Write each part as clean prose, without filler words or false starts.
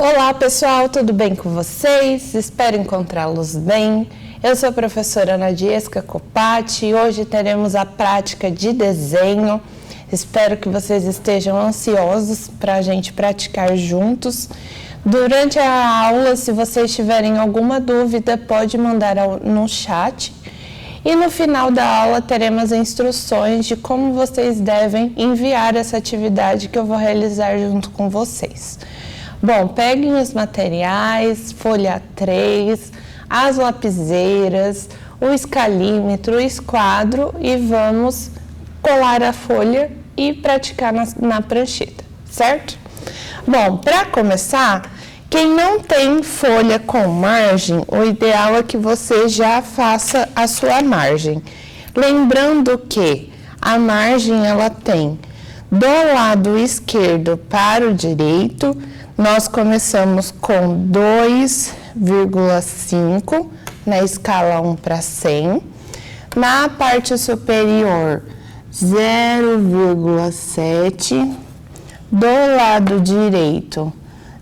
Olá pessoal, tudo bem com vocês? Espero encontrá-los bem. Eu sou a professora Nadiesca Copati e hoje teremos a prática de desenho. Espero que vocês estejam ansiosos para a gente praticar juntos. Durante a aula, se vocês tiverem alguma dúvida, pode mandar no chat. E no final da aula teremos instruções de como vocês devem enviar essa atividade que eu vou realizar junto com vocês. Bom, peguem os materiais, folha 3, as lapiseiras, o escalímetro, o esquadro e vamos colar a folha e praticar na prancheta, certo? Bom, para começar, quem não tem folha com margem, o ideal é que você já faça a sua margem. Lembrando que a margem ela tem do lado esquerdo para o direito, nós começamos com 2,5 na escala 1 para 100. Na parte superior, 0,7. Do lado direito,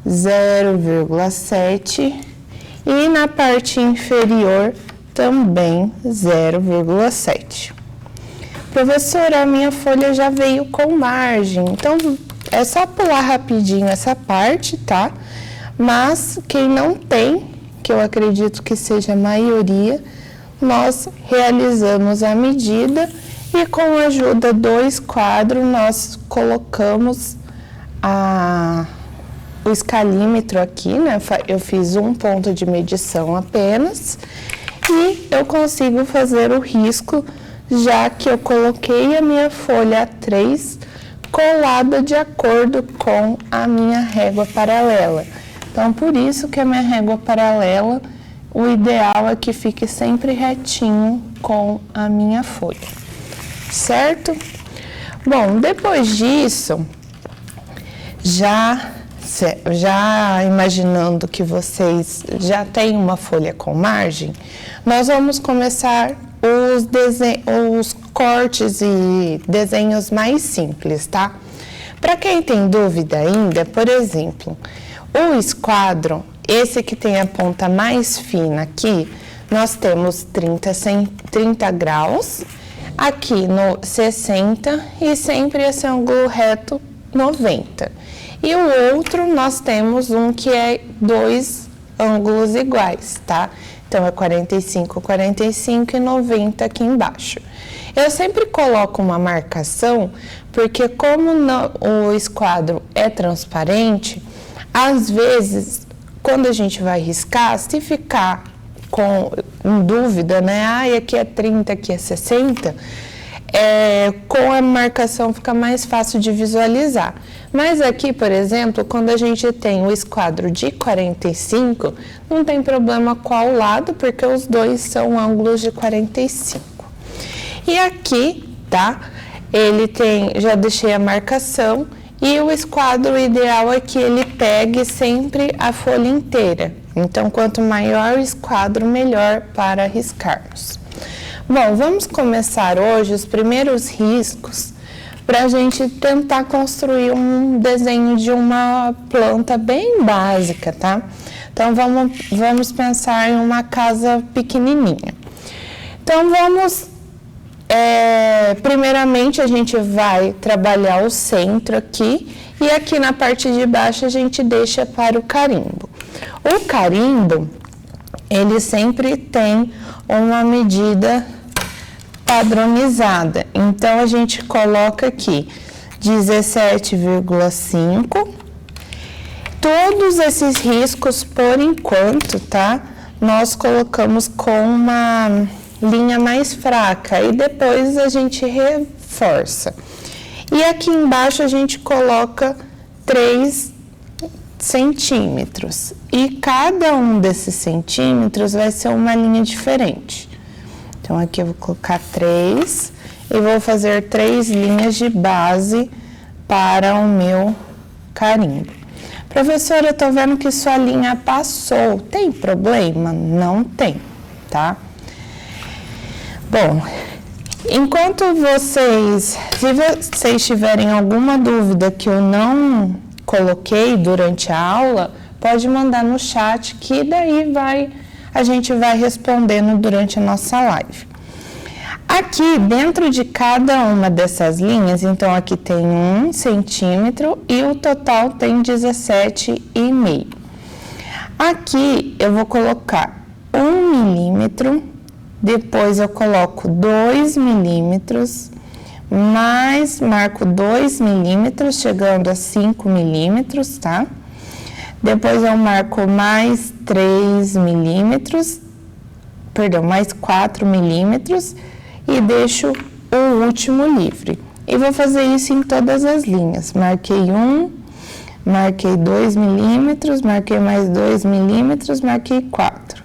0,7. E na parte inferior, também 0,7. Professora, a minha folha já veio com margem, então é só pular rapidinho essa parte, tá? Mas quem não tem, que eu acredito que seja a maioria, nós realizamos a medida e com a ajuda do esquadro nós colocamos o escalímetro aqui, né? Eu fiz um ponto de medição apenas e eu consigo fazer o risco, já que eu coloquei a minha folha 3 colada de acordo com a minha régua paralela. Então, por isso que a minha régua paralela, o ideal é que fique sempre retinho com a minha folha, certo? Bom, depois disso, já imaginando que vocês já têm uma folha com margem, nós vamos começar os cortes e desenhos mais simples, tá? Para quem tem dúvida ainda, por exemplo, o esquadro, esse que tem a ponta mais fina aqui, nós temos 30 graus, aqui no 60 e sempre esse ângulo reto 90. E o outro nós temos um que é 2 ângulos iguais, tá? Então, é 45, 45 e 90 aqui embaixo. Eu sempre coloco uma marcação, porque como o esquadro é transparente, às vezes, quando a gente vai riscar, se ficar em dúvida, né? Aqui é 30, aqui é 60, com a marcação fica mais fácil de visualizar. Mas aqui, por exemplo, quando a gente tem o esquadro de 45, não tem problema qual lado, porque os dois são ângulos de 45. E aqui, tá? Ele tem, já deixei a marcação, e o esquadro ideal é que ele pegue sempre a folha inteira. Então, quanto maior o esquadro, melhor para riscarmos. Bom, vamos começar hoje os primeiros riscos para a gente tentar construir um desenho de uma planta bem básica, tá? Então, vamos pensar em uma casa pequenininha. Então, primeiramente, a gente vai trabalhar o centro aqui e aqui na parte de baixo a gente deixa para o carimbo. O carimbo, ele sempre tem uma medida padronizada, então a gente coloca aqui 17,5. Todos esses riscos, por enquanto, tá? Nós colocamos com uma linha mais fraca e depois a gente reforça. E aqui embaixo a gente coloca 3 centímetros e cada um desses centímetros vai ser uma linha diferente. Então, aqui eu vou colocar 3 e vou fazer 3 linhas de base para o meu carimbo. Professora, eu tô vendo que sua linha passou. Tem problema? Não tem, tá? Bom, enquanto se vocês tiverem alguma dúvida que eu não coloquei durante a aula, pode mandar no chat, que daí a gente vai respondendo durante a nossa live. Aqui, dentro de cada uma dessas linhas, então aqui tem 1 centímetro e o total tem 17,5. Aqui eu vou colocar 1 milímetro, depois eu coloco 2 milímetros, mais marco 2 milímetros, chegando a 5 milímetros, tá? Depois eu marco mais 3 milímetros, perdão, mais 4 milímetros e deixo o último livre. E vou fazer isso em todas as linhas. Marquei 1, marquei 2 milímetros, marquei mais 2 milímetros, marquei 4.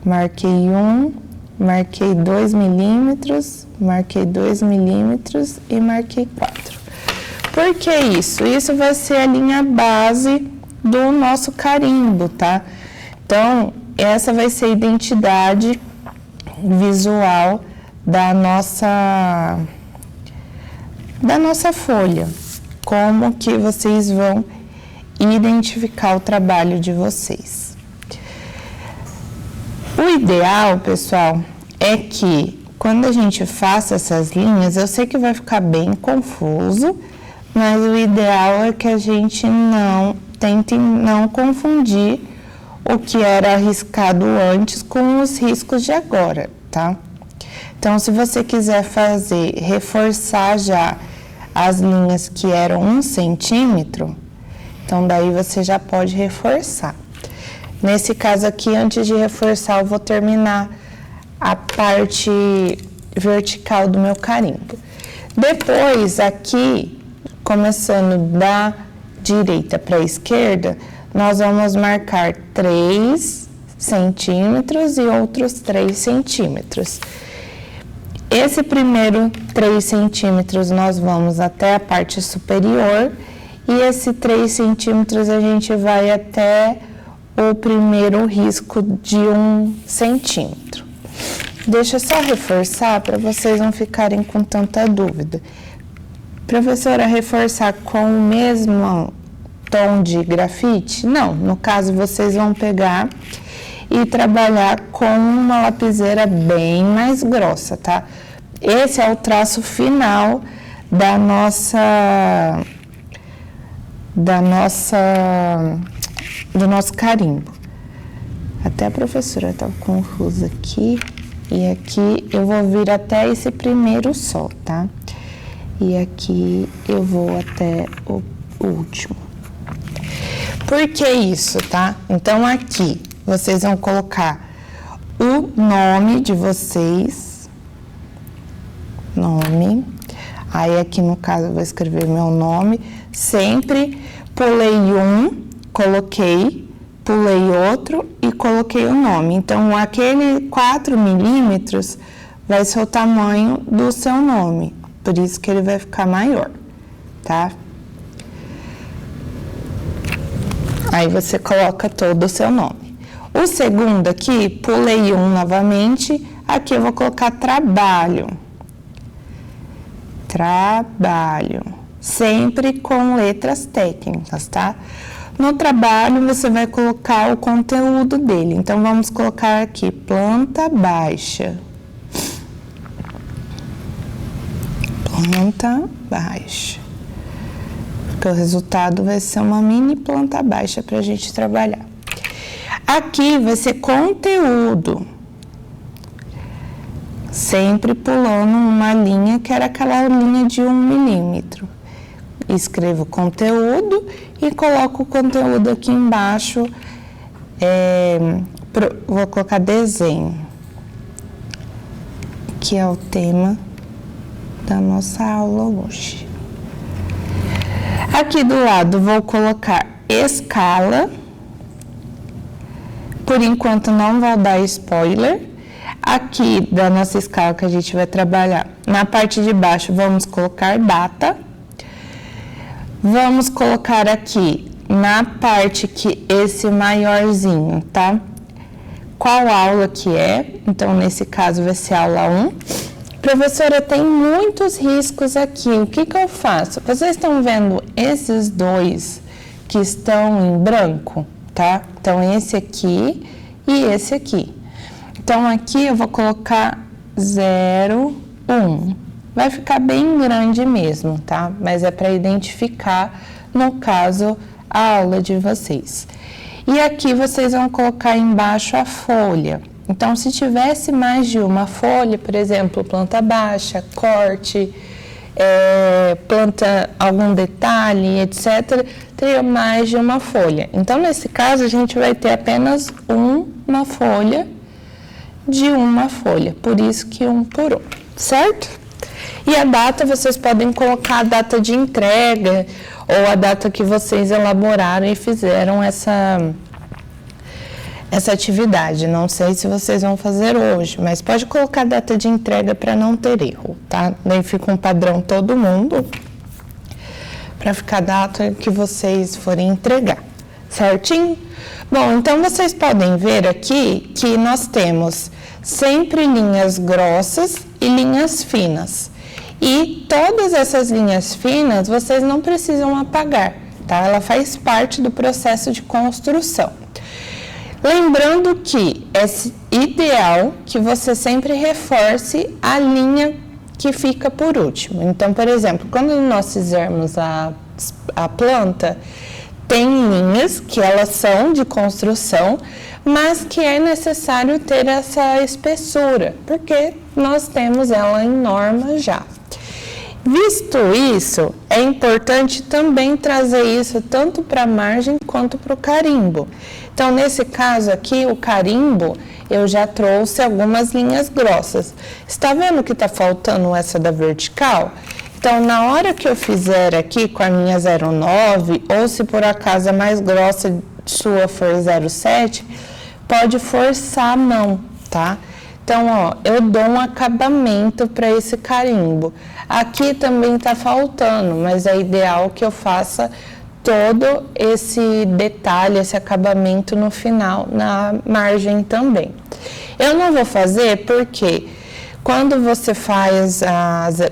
Marquei 1, marquei 2 milímetros, marquei 2 milímetros e marquei 4. Por que isso? Isso vai ser a linha base do nosso carimbo, tá? Então, essa vai ser a identidade visual da nossa folha. Como que vocês vão identificar o trabalho de vocês. O ideal, pessoal, é que quando a gente faça essas linhas, eu sei que vai ficar bem confuso, mas o ideal é que a gente tente não confundir o que era riscado antes com os riscos de agora, tá? Então, se você quiser reforçar já as linhas que eram 1 centímetro, então daí você já pode reforçar. Nesse caso aqui, antes de reforçar, eu vou terminar a parte vertical do meu carimbo. Depois, aqui, começando da direita para a esquerda, nós vamos marcar 3 centímetros e outros 3 centímetros. Esse primeiro 3 centímetros nós vamos até a parte superior e esse 3 centímetros a gente vai até o primeiro risco de 1 centímetro. Deixa eu só reforçar para vocês não ficarem com tanta dúvida. Professora, reforçar com o mesmo tom de grafite? Não, no caso vocês vão pegar e trabalhar com uma lapiseira bem mais grossa, tá? Esse é o traço final do nosso carimbo. Até a professora estava confusa aqui, e aqui eu vou vir até esse primeiro só, tá? E aqui eu vou até o último. Por que isso, tá? Então, aqui vocês vão colocar o nome de vocês, aí aqui no caso eu vou escrever meu nome, sempre pulei um, coloquei, pulei outro e coloquei o nome. Então, aquele 4 milímetros vai ser o tamanho do seu nome, por isso que ele vai ficar maior, tá? Aí você coloca todo o seu nome. O segundo aqui, pulei um novamente, aqui eu vou colocar trabalho. Trabalho. Sempre com letras técnicas, tá? No trabalho, você vai colocar o conteúdo dele. Então, vamos colocar aqui, planta baixa. Planta baixa. Porque o resultado vai ser uma mini planta baixa para a gente trabalhar. Aqui vai ser conteúdo. Sempre pulando uma linha que era aquela linha de 1 milímetro. Escrevo conteúdo e coloco o conteúdo aqui embaixo. Vou colocar desenho, que é o tema da nossa aula hoje. Aqui do lado vou colocar escala. Por enquanto não vou dar spoiler. Aqui da nossa escala que a gente vai trabalhar, na parte de baixo vamos colocar data. Vamos colocar aqui na parte que esse maiorzinho, tá? Qual aula que é? Então, nesse caso vai ser aula 1. Professora, tem muitos riscos aqui, o que que eu faço? Vocês estão vendo esses dois que estão em branco? tá? Então, esse aqui e esse aqui. Então, aqui eu vou colocar 0, 1. Vai ficar bem grande mesmo, tá? Mas é para identificar, no caso, a aula de vocês. E aqui vocês vão colocar embaixo a folha. Então, se tivesse mais de uma folha, por exemplo, planta baixa, corte, planta algum detalhe, etc., teria mais de uma folha. Então, nesse caso, a gente vai ter apenas uma folha de uma folha, por isso que 1 por 1, certo? E a data, vocês podem colocar a data de entrega ou a data que vocês elaboraram e fizeram essa atividade. Não sei se vocês vão fazer hoje, mas pode colocar a data de entrega para não ter erro, tá? Daí fica um padrão todo mundo, para ficar a data que vocês forem entregar, certinho? Bom, então vocês podem ver aqui que nós temos sempre linhas grossas e linhas finas. E todas essas linhas finas vocês não precisam apagar, tá? Ela faz parte do processo de construção. Lembrando que é ideal que você sempre reforce a linha que fica por último. Então, por exemplo, quando nós fizermos a planta, tem linhas que elas são de construção, mas que é necessário ter essa espessura, porque nós temos ela em norma já. Visto isso, é importante também trazer isso tanto para a margem quanto para o carimbo. Então, nesse caso aqui, o carimbo, eu já trouxe algumas linhas grossas. Está vendo que está faltando essa da vertical? Então, na hora que eu fizer aqui com a minha 09, ou se por acaso a mais grossa sua for 07, pode forçar a mão, tá? Então, ó, eu dou um acabamento para esse carimbo. Aqui também tá faltando, mas é ideal que eu faça todo esse detalhe, esse acabamento no final, na margem também. Eu não vou fazer porque quando você faz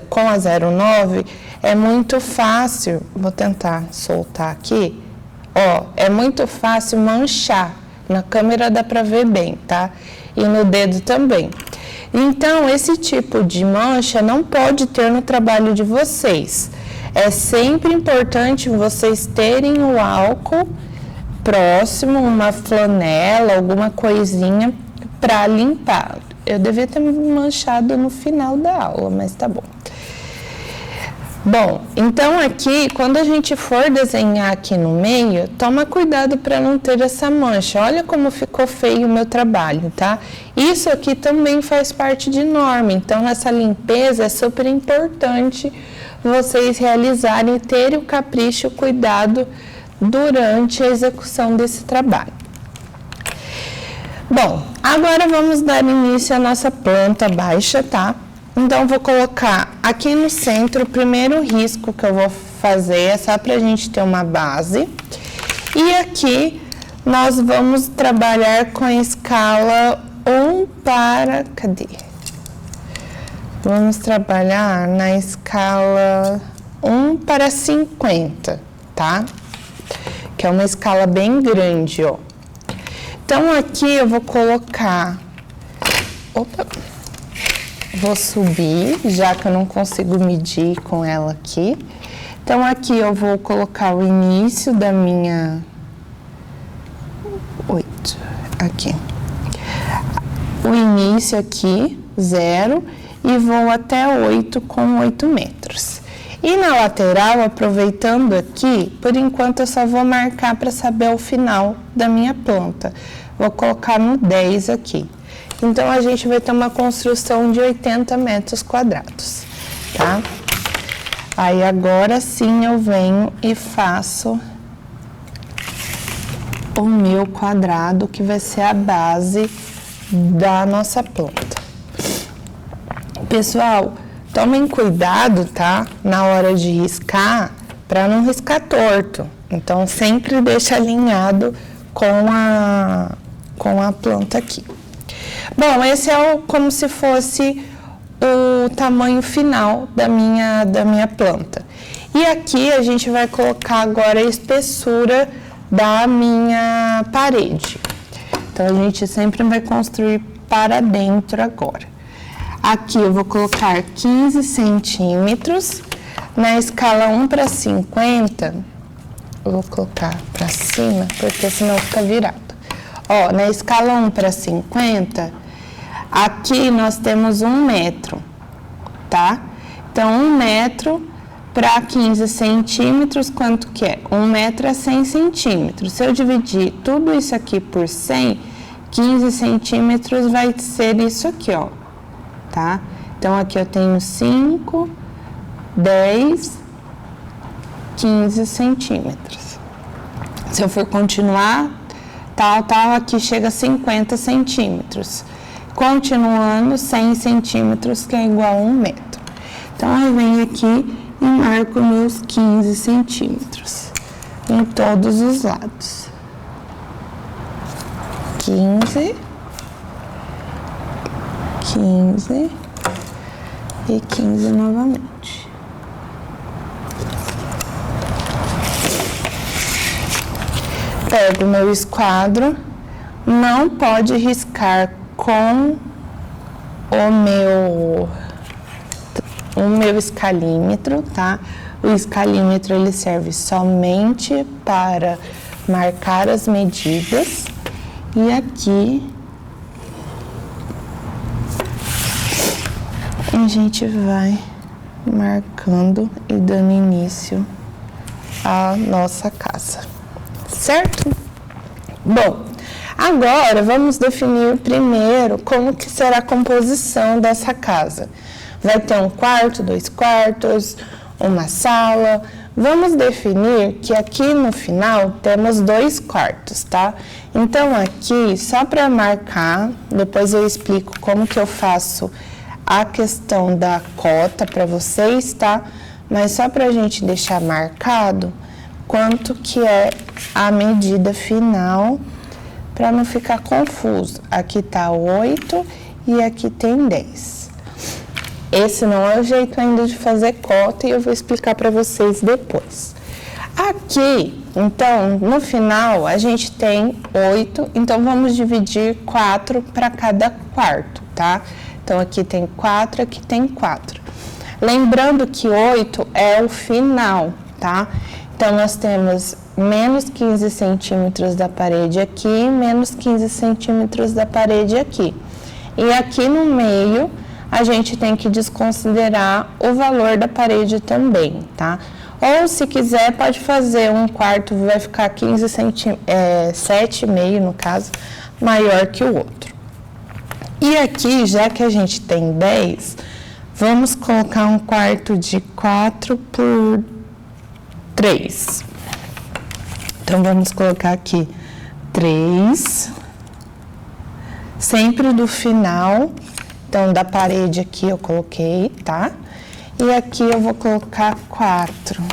com a 09, é muito fácil, vou tentar soltar aqui, ó, é muito fácil manchar. Na câmera dá para ver bem, tá? E no dedo também. Então, esse tipo de mancha não pode ter no trabalho de vocês. É sempre importante vocês terem o álcool próximo, uma flanela, alguma coisinha para limpar. Eu devia ter manchado no final da aula, mas tá bom. Bom, então aqui, quando a gente for desenhar aqui no meio, toma cuidado para não ter essa mancha. Olha como ficou feio o meu trabalho, tá? Isso aqui também faz parte de norma, então essa limpeza é super importante vocês realizarem e terem o capricho e o cuidado durante a execução desse trabalho. Bom, agora vamos dar início à nossa planta baixa, tá? Então, vou colocar aqui no centro o primeiro risco que eu vou fazer, é só pra gente ter uma base. E aqui, nós vamos trabalhar com a escala 1 para... Cadê? Vamos trabalhar na escala 1 para 50, tá? Que é uma escala bem grande, ó. Então, aqui eu vou colocar... Opa! Vou subir, já que eu não consigo medir com ela aqui. Então, aqui eu vou colocar o início da minha... 8, aqui. O início aqui, 0, e vou até 8 com 8 metros. E na lateral, aproveitando aqui, por enquanto eu só vou marcar para saber o final da minha planta. Vou colocar no 10 aqui. Então, a gente vai ter uma construção de 80 metros quadrados, tá? Aí, agora sim, eu venho e faço o meu quadrado, que vai ser a base da nossa planta. Pessoal, tomem cuidado, tá? Na hora de riscar, para não riscar torto. Então, sempre deixa alinhado com a planta aqui. Bom, esse é como se fosse o tamanho final da minha planta. E aqui a gente vai colocar agora a espessura da minha na parede. Então, a gente sempre vai construir para dentro agora. Aqui eu vou colocar 15 centímetros. Na escala 1 para 50, eu vou colocar para cima, porque senão fica virado. Ó, na escala 1 para 50, aqui nós temos 1 metro, tá? Então, 1 metro para 15 centímetros, quanto que é? 1 metro é 100 centímetros. Se eu dividir tudo isso aqui por 100, 15 centímetros vai ser isso aqui, ó, tá? Então, aqui eu tenho 5, 10, 15 centímetros. Se eu for continuar, tal, aqui chega a 50 centímetros. Continuando, 100 centímetros, que é igual a 1 metro. Então, eu venho aqui e marco meus 15 centímetros em todos os lados. 15, 15 e 15 novamente. Pego o meu esquadro, não pode riscar com o meu escalímetro, tá? O escalímetro, ele serve somente para marcar as medidas. E aqui a gente vai marcando e dando início à nossa casa, certo? Bom, agora vamos definir primeiro como que será a composição dessa casa. Vai ter um quarto, 2 quartos, uma sala. Vamos definir que aqui no final temos 2 quartos, tá? Então, aqui, só para marcar, depois eu explico como que eu faço a questão da cota para vocês, tá? Mas só para a gente deixar marcado quanto que é a medida final, para não ficar confuso. Aqui tá 8 e aqui tem 10. Esse não é o jeito ainda de fazer cota e eu vou explicar para vocês depois. Aqui, então, no final, a gente tem 8, então vamos dividir 4 para cada quarto, tá? Então, aqui tem 4, aqui tem 4. Lembrando que 8 é o final, tá? Então, nós temos menos 15 centímetros da parede aqui, menos 15 centímetros da parede aqui. E aqui no meio, a gente tem que desconsiderar o valor da parede também, tá? Ou, se quiser, pode fazer um quarto, vai ficar 15 centímetros, 7,5 no caso, maior que o outro. E aqui, já que a gente tem 10, vamos colocar um quarto de 4 por 3. Então, vamos colocar aqui 3, sempre do final. Então, da parede aqui eu coloquei, tá? E aqui eu vou colocar 4.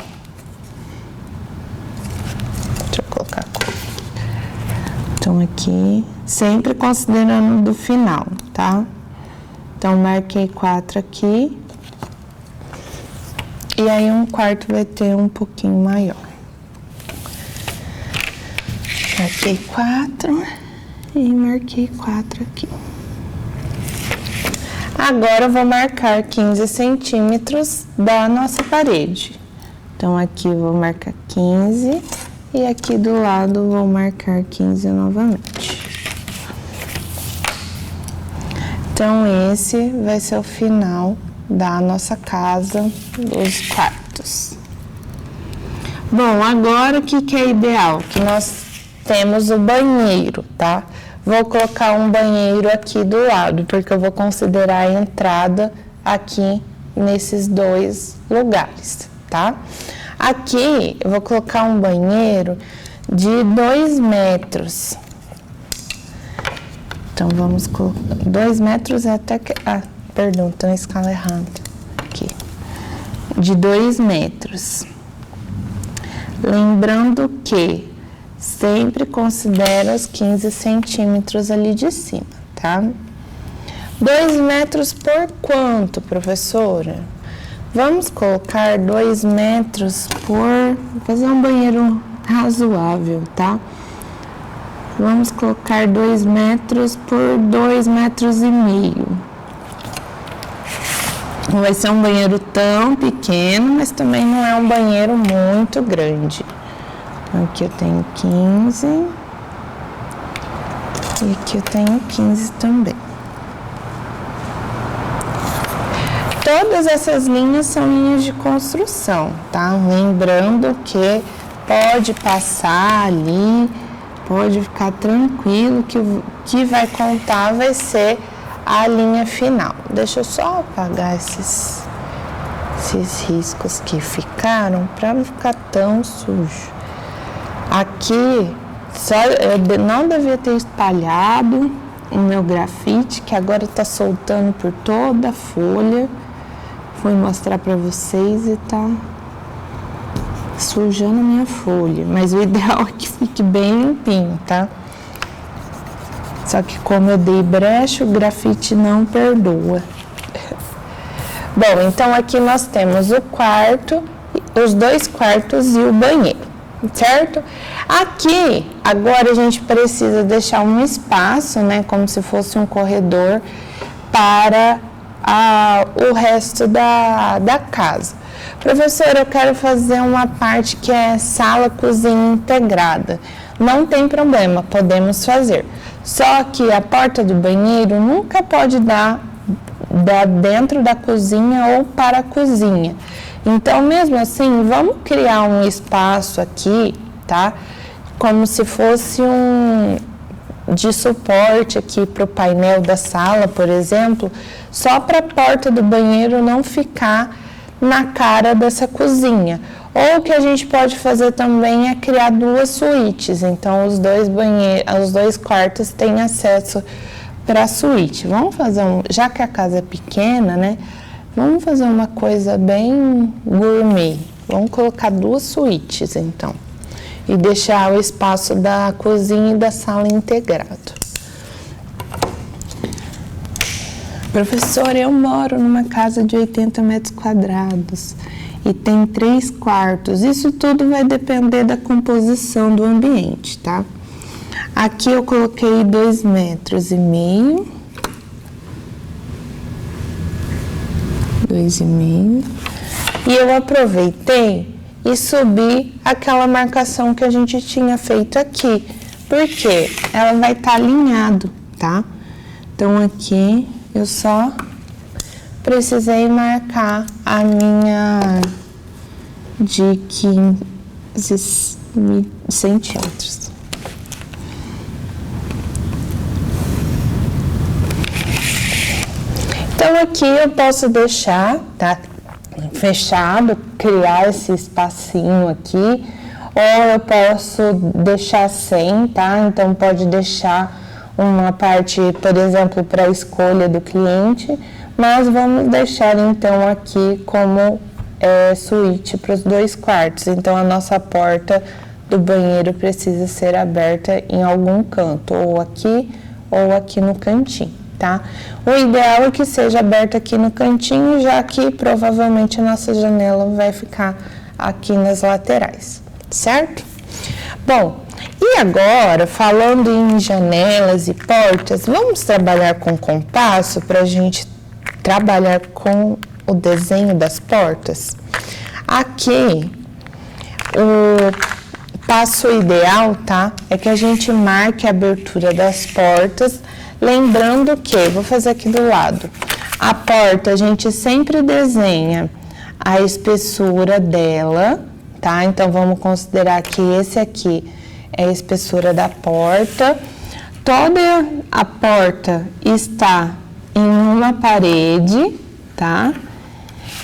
Deixa eu colocar 4. Então, aqui, sempre considerando do final, tá? Então, marquei 4 aqui. E aí, um quarto vai ter um pouquinho maior. Marquei 4 e marquei 4 aqui. Agora, eu vou marcar 15 centímetros da nossa parede. Então, aqui eu vou marcar 15 e aqui do lado vou marcar 15 novamente. Então, esse vai ser o final da nossa casa, dos quartos. Bom, agora o que é ideal? Que nós temos o banheiro, tá? Vou colocar um banheiro aqui do lado, porque eu vou considerar a entrada aqui nesses 2 lugares, tá? Aqui, eu vou colocar um banheiro de 2 metros. Então, vamos colocar 2 metros até que... Ah, perdão, tô na escala errada. Aqui. De 2 metros. Lembrando que sempre considera os 15 centímetros ali de cima, tá? 2 metros por quanto, professora? Vamos colocar 2 metros por... Vou fazer um banheiro razoável, tá? Vamos colocar 2 metros por 2,5 metros. Não vai ser um banheiro tão pequeno, mas também não é um banheiro muito grande. Aqui eu tenho 15. E aqui eu tenho 15 também. Todas essas linhas são linhas de construção, tá? Lembrando que pode passar ali, pode ficar tranquilo que o que vai contar vai ser a linha final. Deixa eu só apagar esses riscos que ficaram para não ficar tão sujo. Aqui, eu não devia ter espalhado o meu grafite, que agora tá soltando por toda a folha. Fui mostrar para vocês e tá sujando a minha folha, mas o ideal é que fique bem limpinho, tá? Só que como eu dei brecha, o grafite não perdoa. Bom, então aqui nós temos o quarto, os 2 quartos e o banheiro, certo? Aqui, agora a gente precisa deixar um espaço, né, como se fosse um corredor para o resto da casa. Professora, eu quero fazer uma parte que é sala, cozinha integrada. Não tem problema, podemos fazer. Só que a porta do banheiro nunca pode dar dentro da cozinha ou para a cozinha. Então, mesmo assim, vamos criar um espaço aqui, tá? Como se fosse de suporte aqui para o painel da sala, por exemplo, só para a porta do banheiro não ficar na cara dessa cozinha. Ou o que a gente pode fazer também é criar 2 suítes, então os 2 quartos têm acesso para a suíte. Vamos fazer já que a casa é pequena, né? Vamos fazer uma coisa bem gourmet. Vamos colocar 2 suítes, então. E deixar o espaço da cozinha e da sala integrado. Professora, eu moro numa casa de 80 metros quadrados e tem 3 quartos. Isso tudo vai depender da composição do ambiente, tá? Aqui eu coloquei 2,5 metros. 2,5. E eu aproveitei e subi aquela marcação que a gente tinha feito aqui, porque ela vai estar alinhado, tá? Então aqui eu só precisei marcar a minha de 15 centímetros. Então aqui eu posso deixar, tá? Fechado, criar esse espacinho aqui, ou eu posso deixar sem, tá? Então pode deixar uma parte, por exemplo, para a escolha do cliente, mas vamos deixar então aqui como suíte para os 2 quartos. Então a nossa porta do banheiro precisa ser aberta em algum canto, ou aqui no cantinho. Tá? O ideal é que seja aberta aqui no cantinho, já que provavelmente a nossa janela vai ficar aqui nas laterais, certo? Bom, e agora, falando em janelas e portas, vamos trabalhar com compasso para a gente trabalhar com o desenho das portas? Aqui, o passo ideal, tá? É que a gente marque a abertura das portas. Lembrando que, vou fazer aqui do lado, a porta a gente sempre desenha a espessura dela, tá? Então, vamos considerar que esse aqui é a espessura da porta. Toda a porta está em uma parede, tá?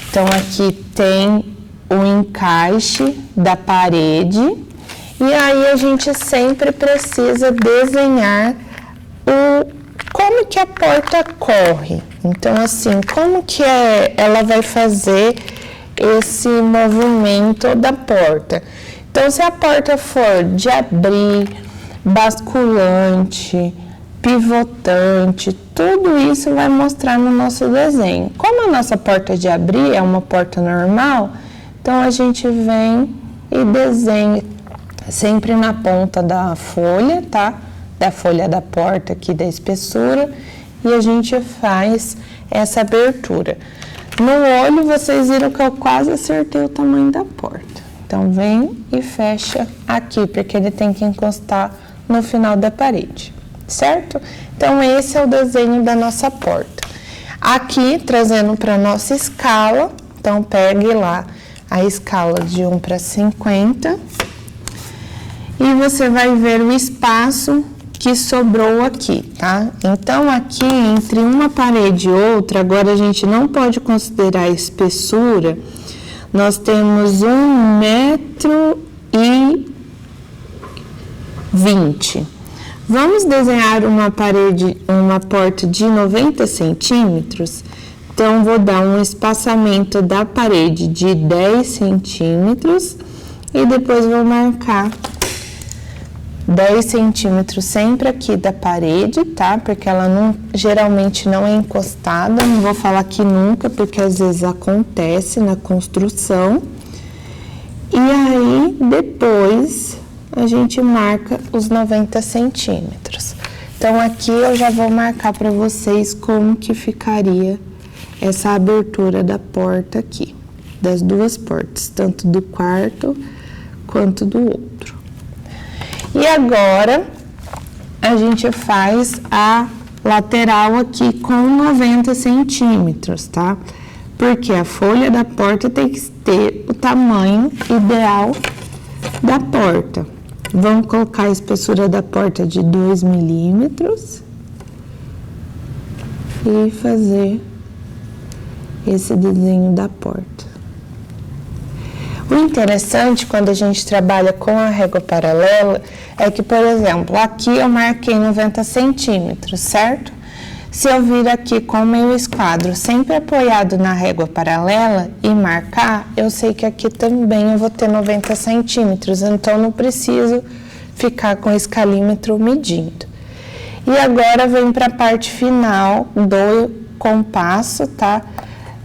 Então, aqui tem o encaixe da parede. E aí, a gente sempre precisa desenhar como que a porta corre. Então, assim, como que ela vai fazer esse movimento da porta. Então, se a porta for de abrir, basculante, pivotante, tudo isso vai mostrar no nosso desenho. Como a nossa porta de abrir é uma porta normal, então a gente vem e desenha sempre na ponta da folha, tá? da folha da porta aqui da espessura e a gente faz essa abertura. No olho, vocês viram que eu quase acertei o tamanho da porta. Então, vem e fecha aqui, porque ele tem que encostar no final da parede, certo? Então, esse é o desenho da nossa porta. Aqui, trazendo para nossa escala, então, pegue lá a escala de 1 para 50 e você vai ver o espaço que sobrou aqui, tá? Então, aqui, entre uma parede e outra, agora a gente não pode considerar a espessura, nós temos 1,20 m. Vamos desenhar uma porta de 90 centímetros, então, vou dar um espaçamento da parede de 10 centímetros e depois vou marcar 10 centímetros sempre aqui da parede, tá? Porque ela geralmente não é encostada, não vou falar que nunca, porque às vezes acontece na construção. E aí, depois, a gente marca os 90 centímetros. Então, aqui eu já vou marcar para vocês como que ficaria essa abertura da porta aqui, das duas portas, tanto do quarto quanto do outro. E agora, a gente faz a lateral aqui com 90 centímetros, tá? Porque a folha da porta tem que ter o tamanho ideal da porta. Vamos colocar a espessura da porta de 2 milímetros e fazer esse desenho da porta. O interessante quando a gente trabalha com a régua paralela é que, por exemplo, aqui eu marquei 90 centímetros, certo? Se eu vir aqui com o meu esquadro sempre apoiado na régua paralela e marcar, eu sei que aqui também eu vou ter 90 centímetros, então não preciso ficar com o escalímetro medindo. E agora vem para a parte final do compasso, tá?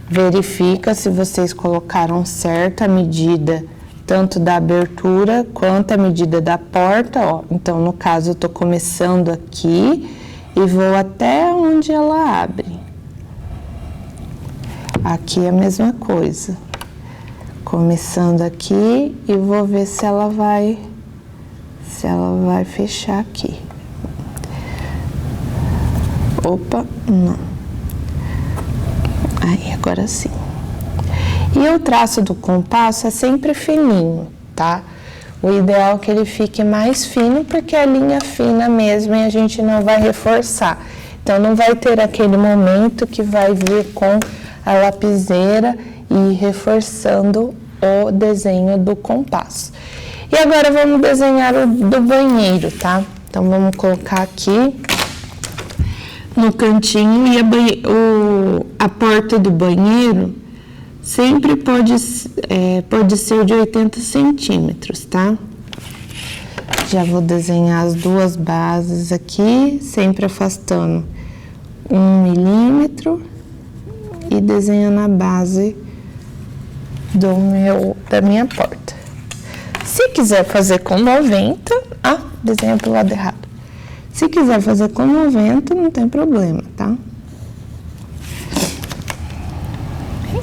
Verifica se vocês colocaram certo a medida, tanto da abertura quanto a medida da porta, ó. Então, no caso, eu tô começando aqui e vou até onde ela abre. Aqui é a mesma coisa. Começando aqui e vou ver se ela vai fechar aqui. Opa, não. Aí, agora sim. E o traço do compasso é sempre fininho, tá? O ideal é que ele fique mais fino, porque é linha fina mesmo e a gente não vai reforçar. Então, não vai ter aquele momento que vai vir com a lapiseira e reforçando o desenho do compasso. E agora, vamos desenhar o do banheiro, tá? Então, vamos colocar aqui no cantinho e a porta do banheiro sempre pode ser de 80 centímetros, tá? Já vou desenhar as duas bases aqui, sempre afastando 1 milímetro e desenhando a base da minha porta. Se quiser fazer com 90, desenha pro lado errado. Se quiser fazer com 90, não tem problema, tá?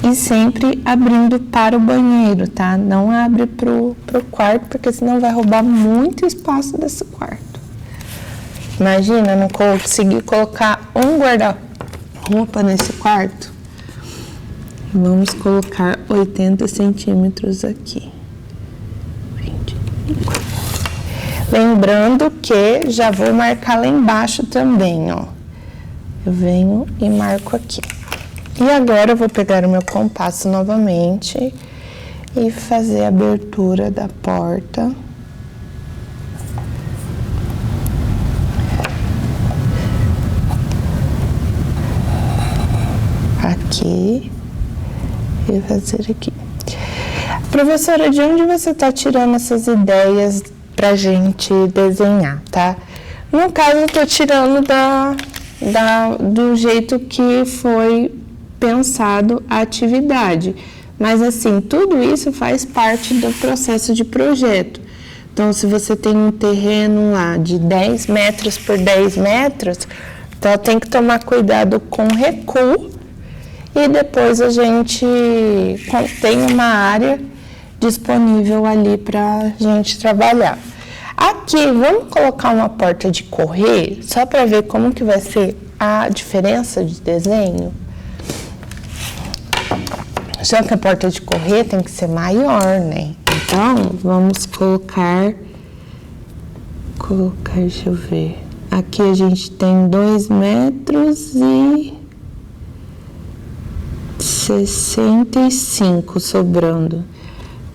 E sempre abrindo para o banheiro, tá? Não abre pro quarto, porque senão vai roubar muito espaço desse quarto. Imagina, não conseguir colocar um guarda-roupa nesse quarto. Vamos colocar 80 centímetros aqui. 24. Lembrando que já vou marcar lá embaixo também, ó. Eu venho e marco aqui. E agora eu vou pegar o meu compasso novamente e fazer a abertura da porta. Aqui e fazer aqui. Professora, de onde você está tirando essas ideias pra gente desenhar, tá? No caso, eu tô tirando do jeito que foi pensado a atividade. Mas, assim, tudo isso faz parte do processo de projeto. Então, se você tem um terreno lá de 10 metros por 10 metros, então tem que tomar cuidado com o recuo. E depois a gente tem uma área disponível ali para a gente trabalhar. Aqui, vamos colocar uma porta de correr, só para ver como que vai ser a diferença de desenho. Só que a porta de correr tem que ser maior, né? Então, vamos colocar, deixa eu ver. Aqui a gente tem 2 metros e 65 sobrando.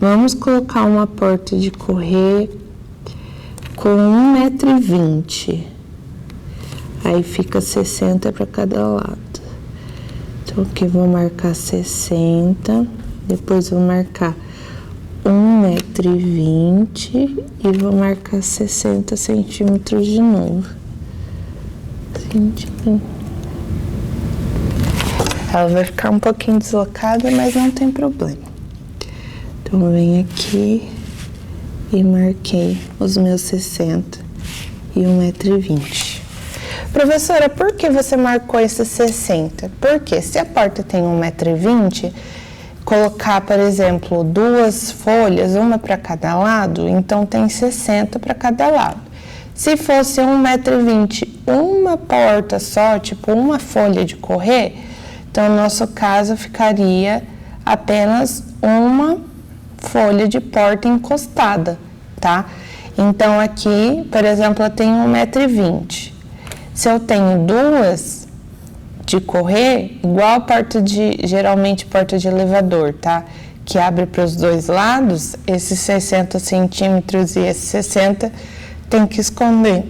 Vamos colocar uma porta de correr com 1,20 m. Aí fica 60 para cada lado. Então aqui vou marcar 60, depois vou marcar 1,20 m e vou marcar 60 centímetros de novo. Ela vai ficar um pouquinho deslocada, mas não tem problema. Então, eu venho aqui e marquei os meus 60 e 1,20 m. Professora, por que você marcou esses 60? Porque se a porta tem 1,20 m, colocar, por exemplo, 2 folhas, uma para cada lado, então tem 60 para cada lado. Se fosse 1,20 m, uma porta só, tipo uma folha de correr, então, no nosso caso, ficaria apenas uma folha de porta encostada, tá? Então, aqui, por exemplo, eu tenho 1,20 m. Se eu tenho 2 de correr, igual a porta geralmente porta de elevador, tá? Que abre para os 2 lados, esses 60 centímetros e esses 60 tem que esconder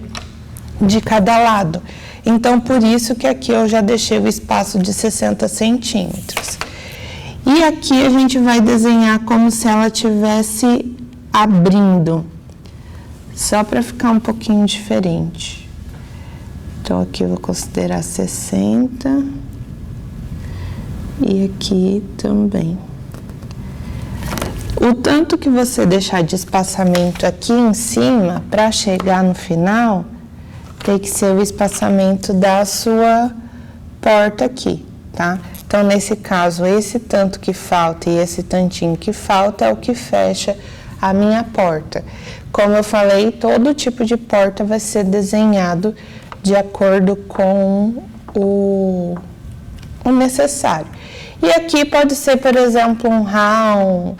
de cada lado. Então, por isso que aqui eu já deixei o espaço de 60 centímetros. E aqui a gente vai desenhar como se ela estivesse abrindo, só para ficar um pouquinho diferente. Então, aqui eu vou considerar 60 e aqui também. O tanto que você deixar de espaçamento aqui em cima, para chegar no final, tem que ser o espaçamento da sua porta aqui, tá? Então, nesse caso, esse tanto que falta e esse tantinho que falta é o que fecha a minha porta. Como eu falei, todo tipo de porta vai ser desenhado de acordo com o necessário. E aqui pode ser, por exemplo, um hall,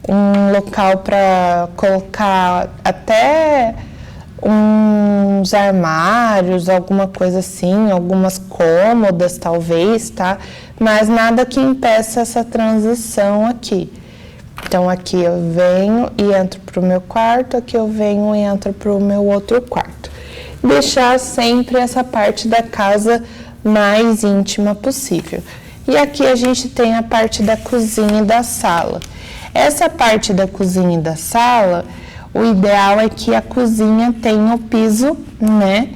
um local para colocar até uns armários, alguma coisa assim, algumas cômodas talvez, tá? Mas nada que impeça essa transição aqui. Então, aqui eu venho e entro para o meu quarto, aqui eu venho e entro para o meu outro quarto. Deixar sempre essa parte da casa mais íntima possível. E aqui a gente tem a parte da cozinha e da sala. Essa parte da cozinha e da sala, o ideal é que a cozinha tenha o piso, né,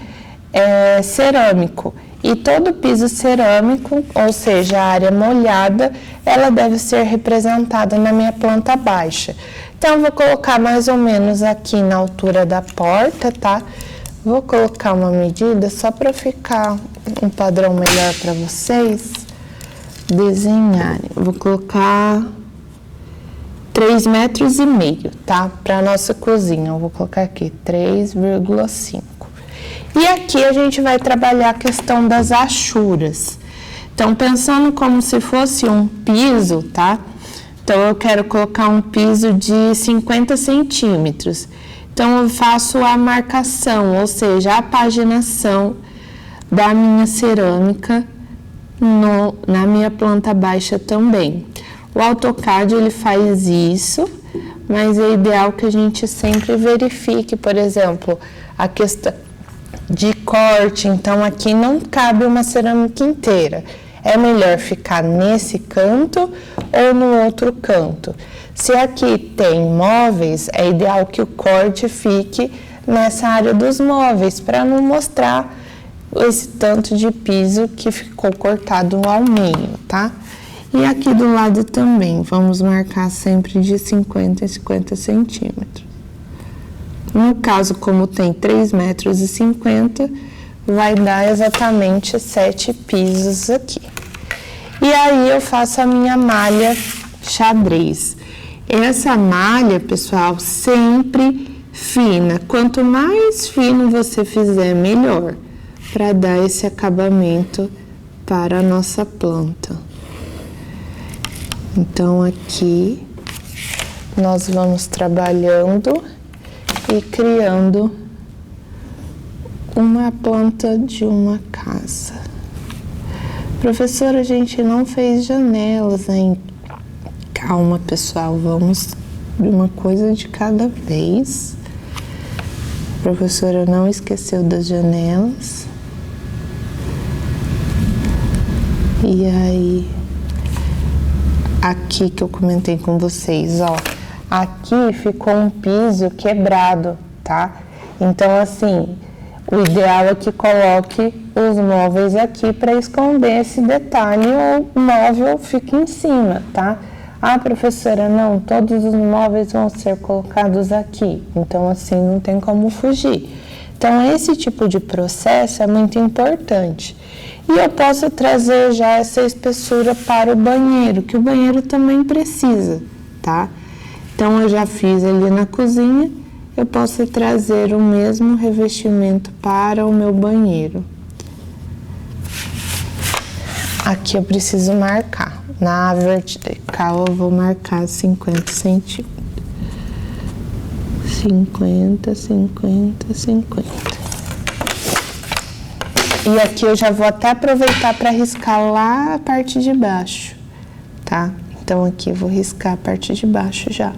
cerâmico. E todo piso cerâmico, ou seja, a área molhada, ela deve ser representada na minha planta baixa. Então, eu vou colocar mais ou menos aqui na altura da porta, tá? Vou colocar uma medida só para ficar um padrão melhor para vocês desenharem. Vou colocar 3,5 metros, tá? Para a nossa cozinha. Eu vou colocar aqui 3,5. E aqui a gente vai trabalhar a questão das achuras. Então, pensando como se fosse um piso, tá? Então, eu quero colocar um piso de 50 centímetros. Então, eu faço a marcação, ou seja, a paginação da minha cerâmica na minha planta baixa também. O AutoCAD, ele faz isso, mas é ideal que a gente sempre verifique, por exemplo, a questão de corte. Então, aqui não cabe uma cerâmica inteira. É melhor ficar nesse canto ou no outro canto. Se aqui tem móveis, é ideal que o corte fique nessa área dos móveis, para não mostrar esse tanto de piso que ficou cortado ao meio, tá? E aqui do lado também, vamos marcar sempre de 50 em 50 centímetros. No caso, como tem 3,50 m, vai dar exatamente 7 pisos aqui. E aí eu faço a minha malha xadrez. Essa malha, pessoal, sempre fina. Quanto mais fino você fizer, melhor, para dar esse acabamento para a nossa planta. Então, aqui nós vamos trabalhando e criando uma planta de uma casa. Professora, a gente não fez janelas ainda. Calma, pessoal, vamos de uma coisa de cada vez. A professora não esqueceu das janelas. E aí, aqui que eu comentei com vocês, ó, aqui ficou um piso quebrado, tá? Então, assim, o ideal é que coloque os móveis aqui para esconder esse detalhe, ou o móvel fica em cima, tá? Ah, professora, não, todos os móveis vão ser colocados aqui, então assim não tem como fugir. Então esse tipo de processo é muito importante. E eu posso trazer já essa espessura para o banheiro, que o banheiro também precisa, tá? Então eu já fiz ali na cozinha, eu posso trazer o mesmo revestimento para o meu banheiro. Aqui eu preciso marcar. Na vertical eu vou marcar 50 centímetros. 50, 50, 50. E aqui eu já vou até aproveitar para riscar lá a parte de baixo, tá? Então aqui eu vou riscar a parte de baixo já.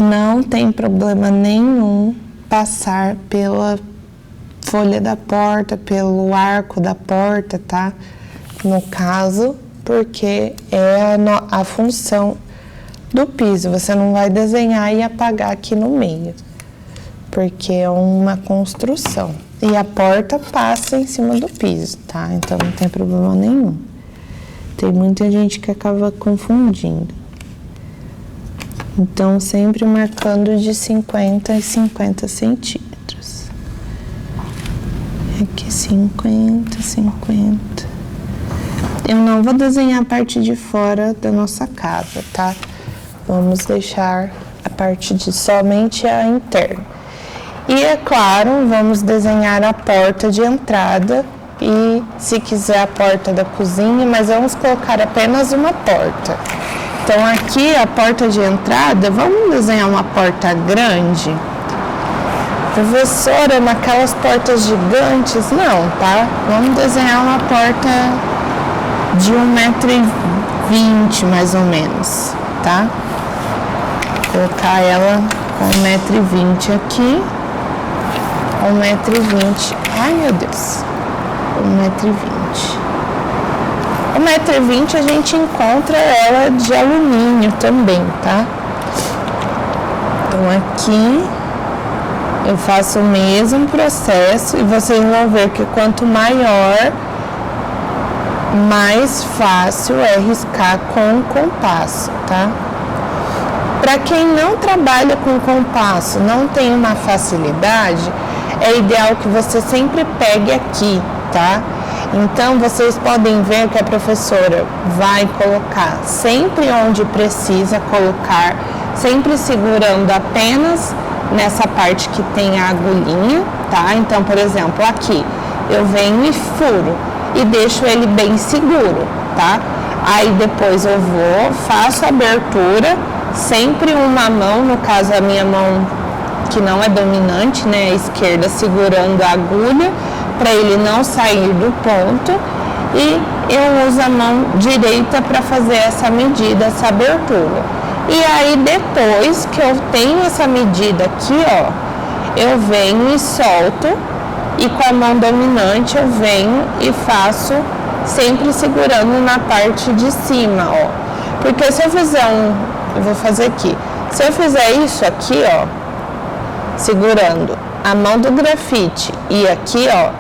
Não tem problema nenhum passar pela folha da porta, pelo arco da porta, tá? No caso, porque é a função do piso. Você não vai desenhar e apagar aqui no meio, porque é uma construção. E a porta passa em cima do piso, tá? Então não tem problema nenhum. Tem muita gente que acaba confundindo. Então, sempre marcando de 50 e 50 centímetros. Aqui 50, 50. Eu não vou desenhar a parte de fora da nossa casa, tá? Vamos deixar a parte de somente a interna. E é claro, vamos desenhar a porta de entrada e, se quiser, a porta da cozinha, mas vamos colocar apenas uma porta. Então, aqui a porta de entrada, vamos desenhar uma porta grande? Professora, naquelas portas gigantes? Não, tá? Vamos desenhar uma porta de 1,20 m mais ou menos, tá? Colocar ela com 1,20 m aqui, 1,20 m, ai meu Deus, 1,20 m. 1,20 m a gente encontra ela de alumínio também, tá? Então aqui eu faço o mesmo processo e vocês vão ver que quanto maior, mais fácil é riscar com compasso, tá? Para quem não trabalha com compasso, não tem uma facilidade, é ideal que você sempre pegue aqui, tá? Então, vocês podem ver que a professora vai colocar sempre onde precisa colocar, sempre segurando apenas nessa parte que tem a agulhinha, tá? Então, por exemplo, aqui eu venho e furo e deixo ele bem seguro, tá? Aí depois eu vou, faço a abertura, sempre uma mão, no caso a minha mão que não é dominante, né, a esquerda segurando a agulha, para ele não sair do ponto, e eu uso a mão direita para fazer essa medida, essa abertura. E aí depois que eu tenho essa medida aqui, ó, eu venho e solto, e com a mão dominante eu venho e faço sempre segurando na parte de cima, ó. Porque se eu fizer eu vou fazer aqui, se eu fizer isso aqui, ó, segurando a mão do grafite e aqui, ó,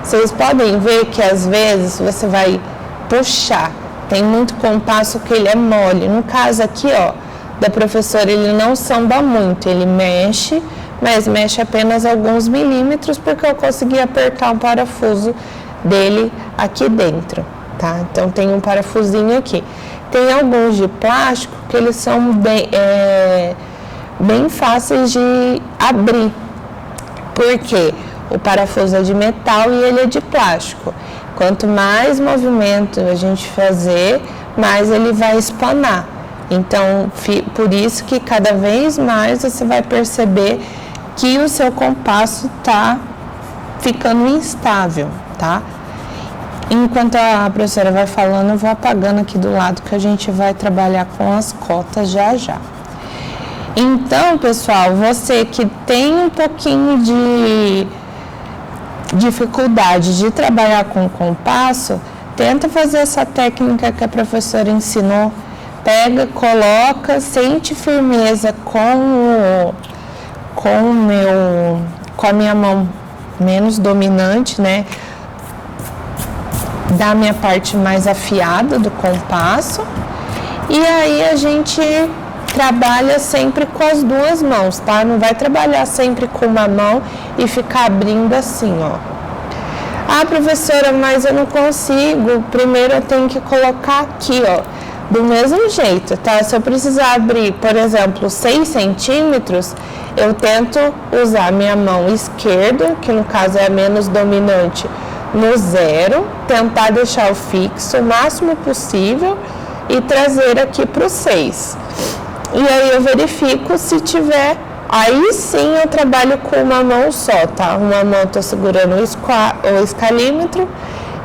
vocês podem ver que às vezes você vai puxar, tem muito compasso que ele é mole. No caso aqui, ó, da professora, ele não samba muito, ele mexe, mas mexe apenas alguns milímetros, porque eu consegui apertar um parafuso dele aqui dentro, tá? Então tem um parafusinho aqui. Tem alguns de plástico que eles são bem fáceis de abrir, porque o parafuso é de metal e ele é de plástico. Quanto mais movimento a gente fazer, mais ele vai espanar. Então, por isso que cada vez mais você vai perceber que o seu compasso está ficando instável, tá? Enquanto a professora vai falando, eu vou apagando aqui do lado que a gente vai trabalhar com as cotas já já. Então, pessoal, você que tem um pouquinho de dificuldade de trabalhar com compasso, tenta fazer essa técnica que a professora ensinou. Pega, coloca, sente firmeza com a minha mão menos dominante, né? Da minha parte mais afiada do compasso. E aí a gente trabalha sempre com as duas mãos, tá? Não vai trabalhar sempre com uma mão e ficar abrindo assim, ó. Ah, professora, mas eu não consigo. Primeiro eu tenho que colocar aqui, ó, do mesmo jeito, tá? Se eu precisar abrir, por exemplo, 6 centímetros, eu tento usar minha mão esquerda, que no caso é a menos dominante, no 0, tentar deixar o fixo o máximo possível e trazer aqui para o 6. E aí eu verifico se tiver, aí sim eu trabalho com uma mão só, tá? Uma mão eu tô segurando o escalímetro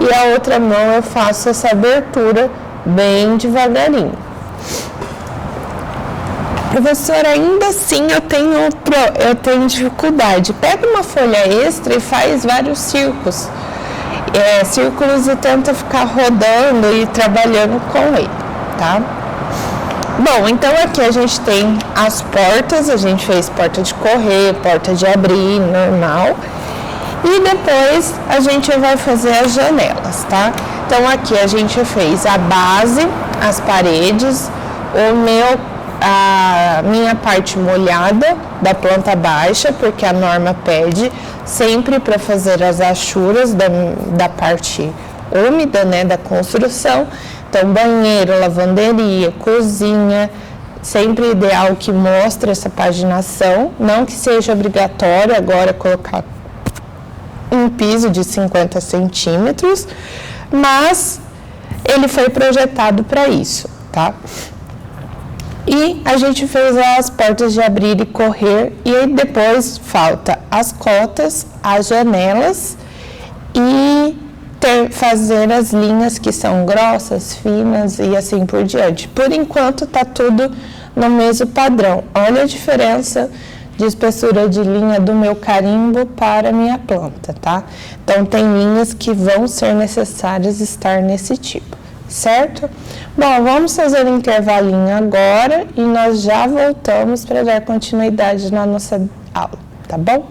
e a outra mão eu faço essa abertura bem devagarinho. Professora, ainda assim eu tenho dificuldade. Pega uma folha extra e faz vários círculos e tenta ficar rodando e trabalhando com ele, tá? Bom, então aqui a gente tem as portas, a gente fez porta de correr, porta de abrir, normal. E depois a gente vai fazer as janelas, tá? Então aqui a gente fez a base, as paredes, a minha parte molhada da planta baixa, porque a norma pede sempre para fazer as achuras da parte úmida, né, da construção. Então banheiro, lavanderia, cozinha, sempre ideal que mostre essa paginação, não que seja obrigatório agora colocar um piso de 50 centímetros, mas ele foi projetado para isso, tá? E a gente fez as portas de abrir e correr, e aí depois falta as cotas, as janelas e fazer as linhas que são grossas, finas e assim por diante. Por enquanto tá tudo no mesmo padrão. Olha a diferença de espessura de linha do meu carimbo para a minha planta, tá? Então, tem linhas que vão ser necessárias estar nesse tipo, certo? Bom, vamos fazer um intervalinho agora e nós já voltamos para dar continuidade na nossa aula, tá bom?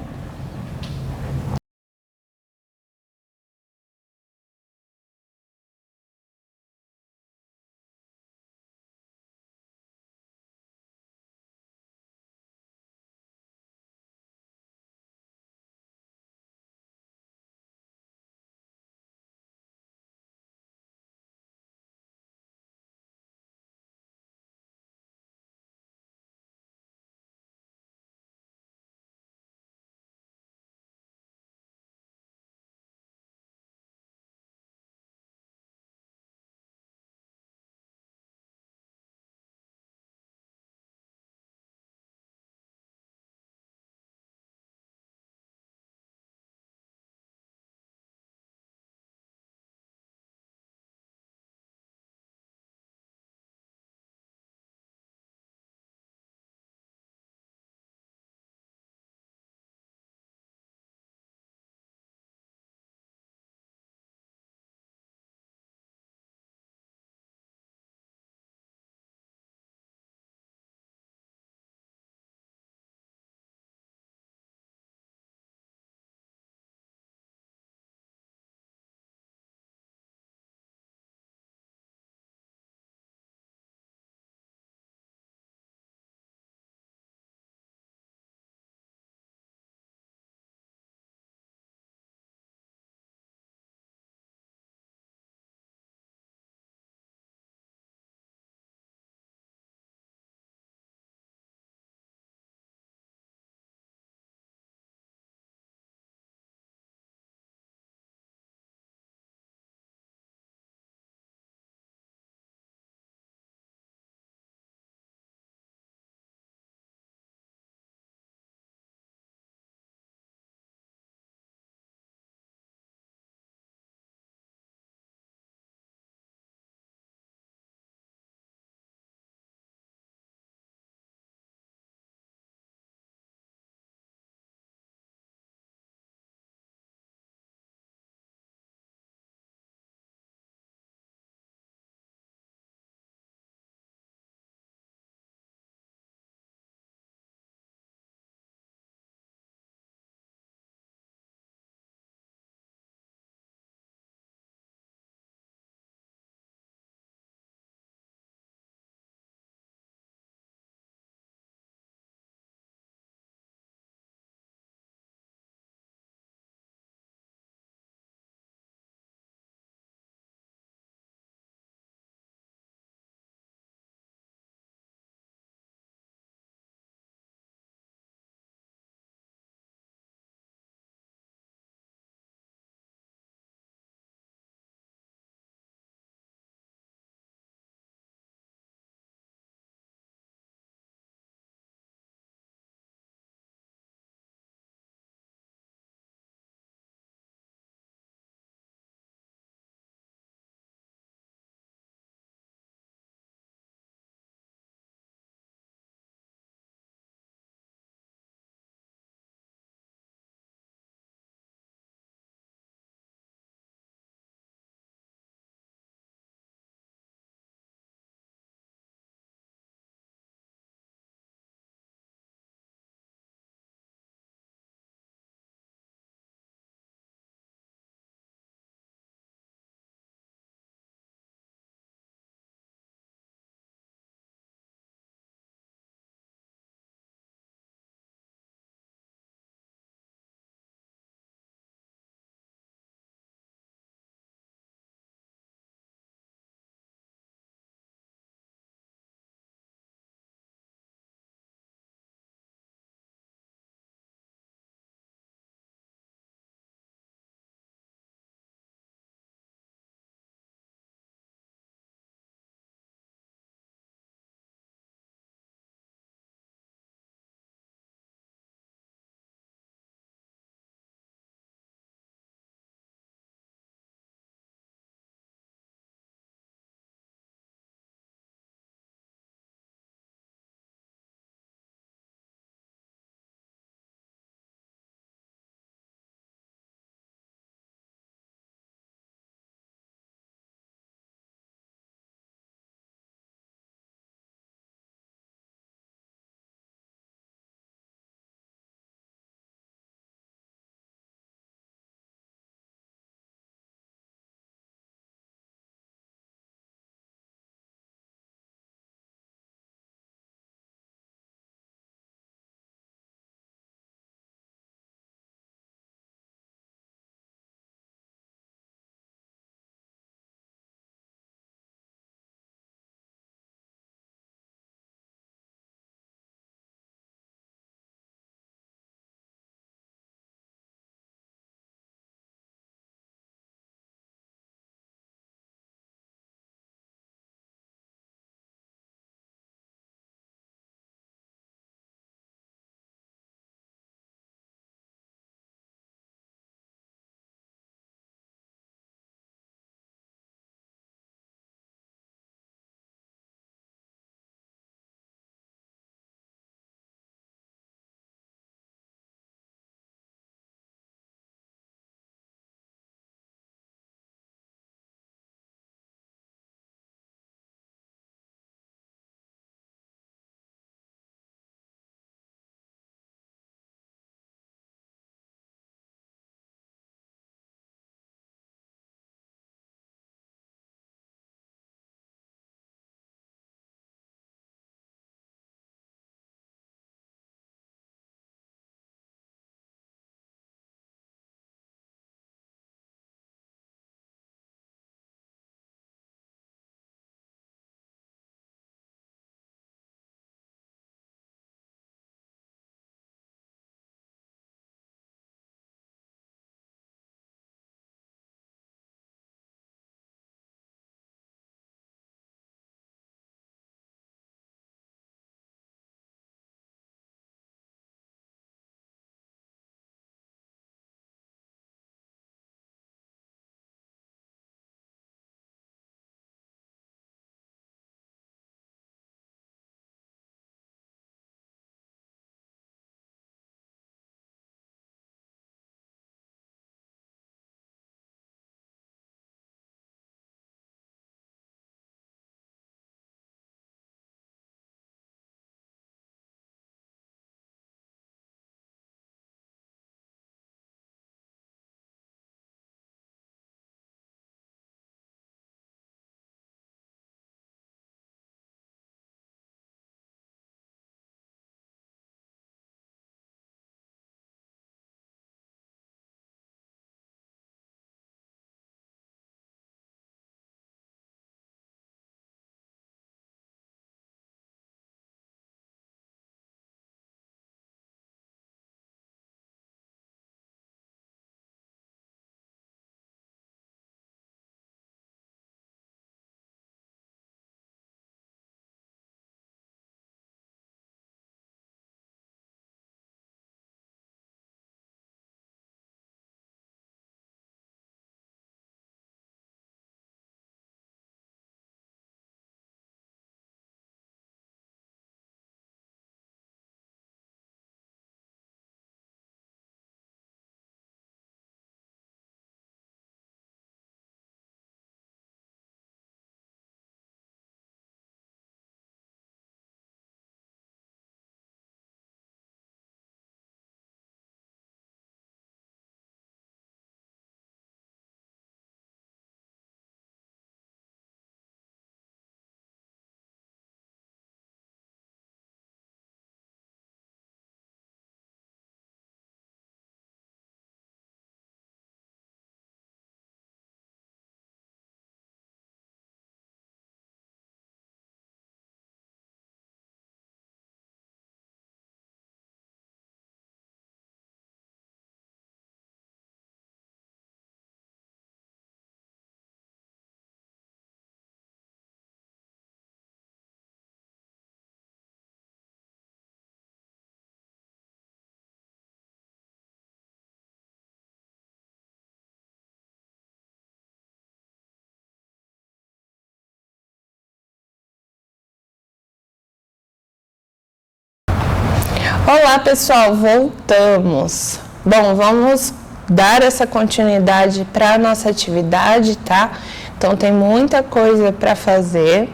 Olá, pessoal, voltamos. Bom, vamos dar essa continuidade para a nossa atividade, tá? Então, tem muita coisa para fazer.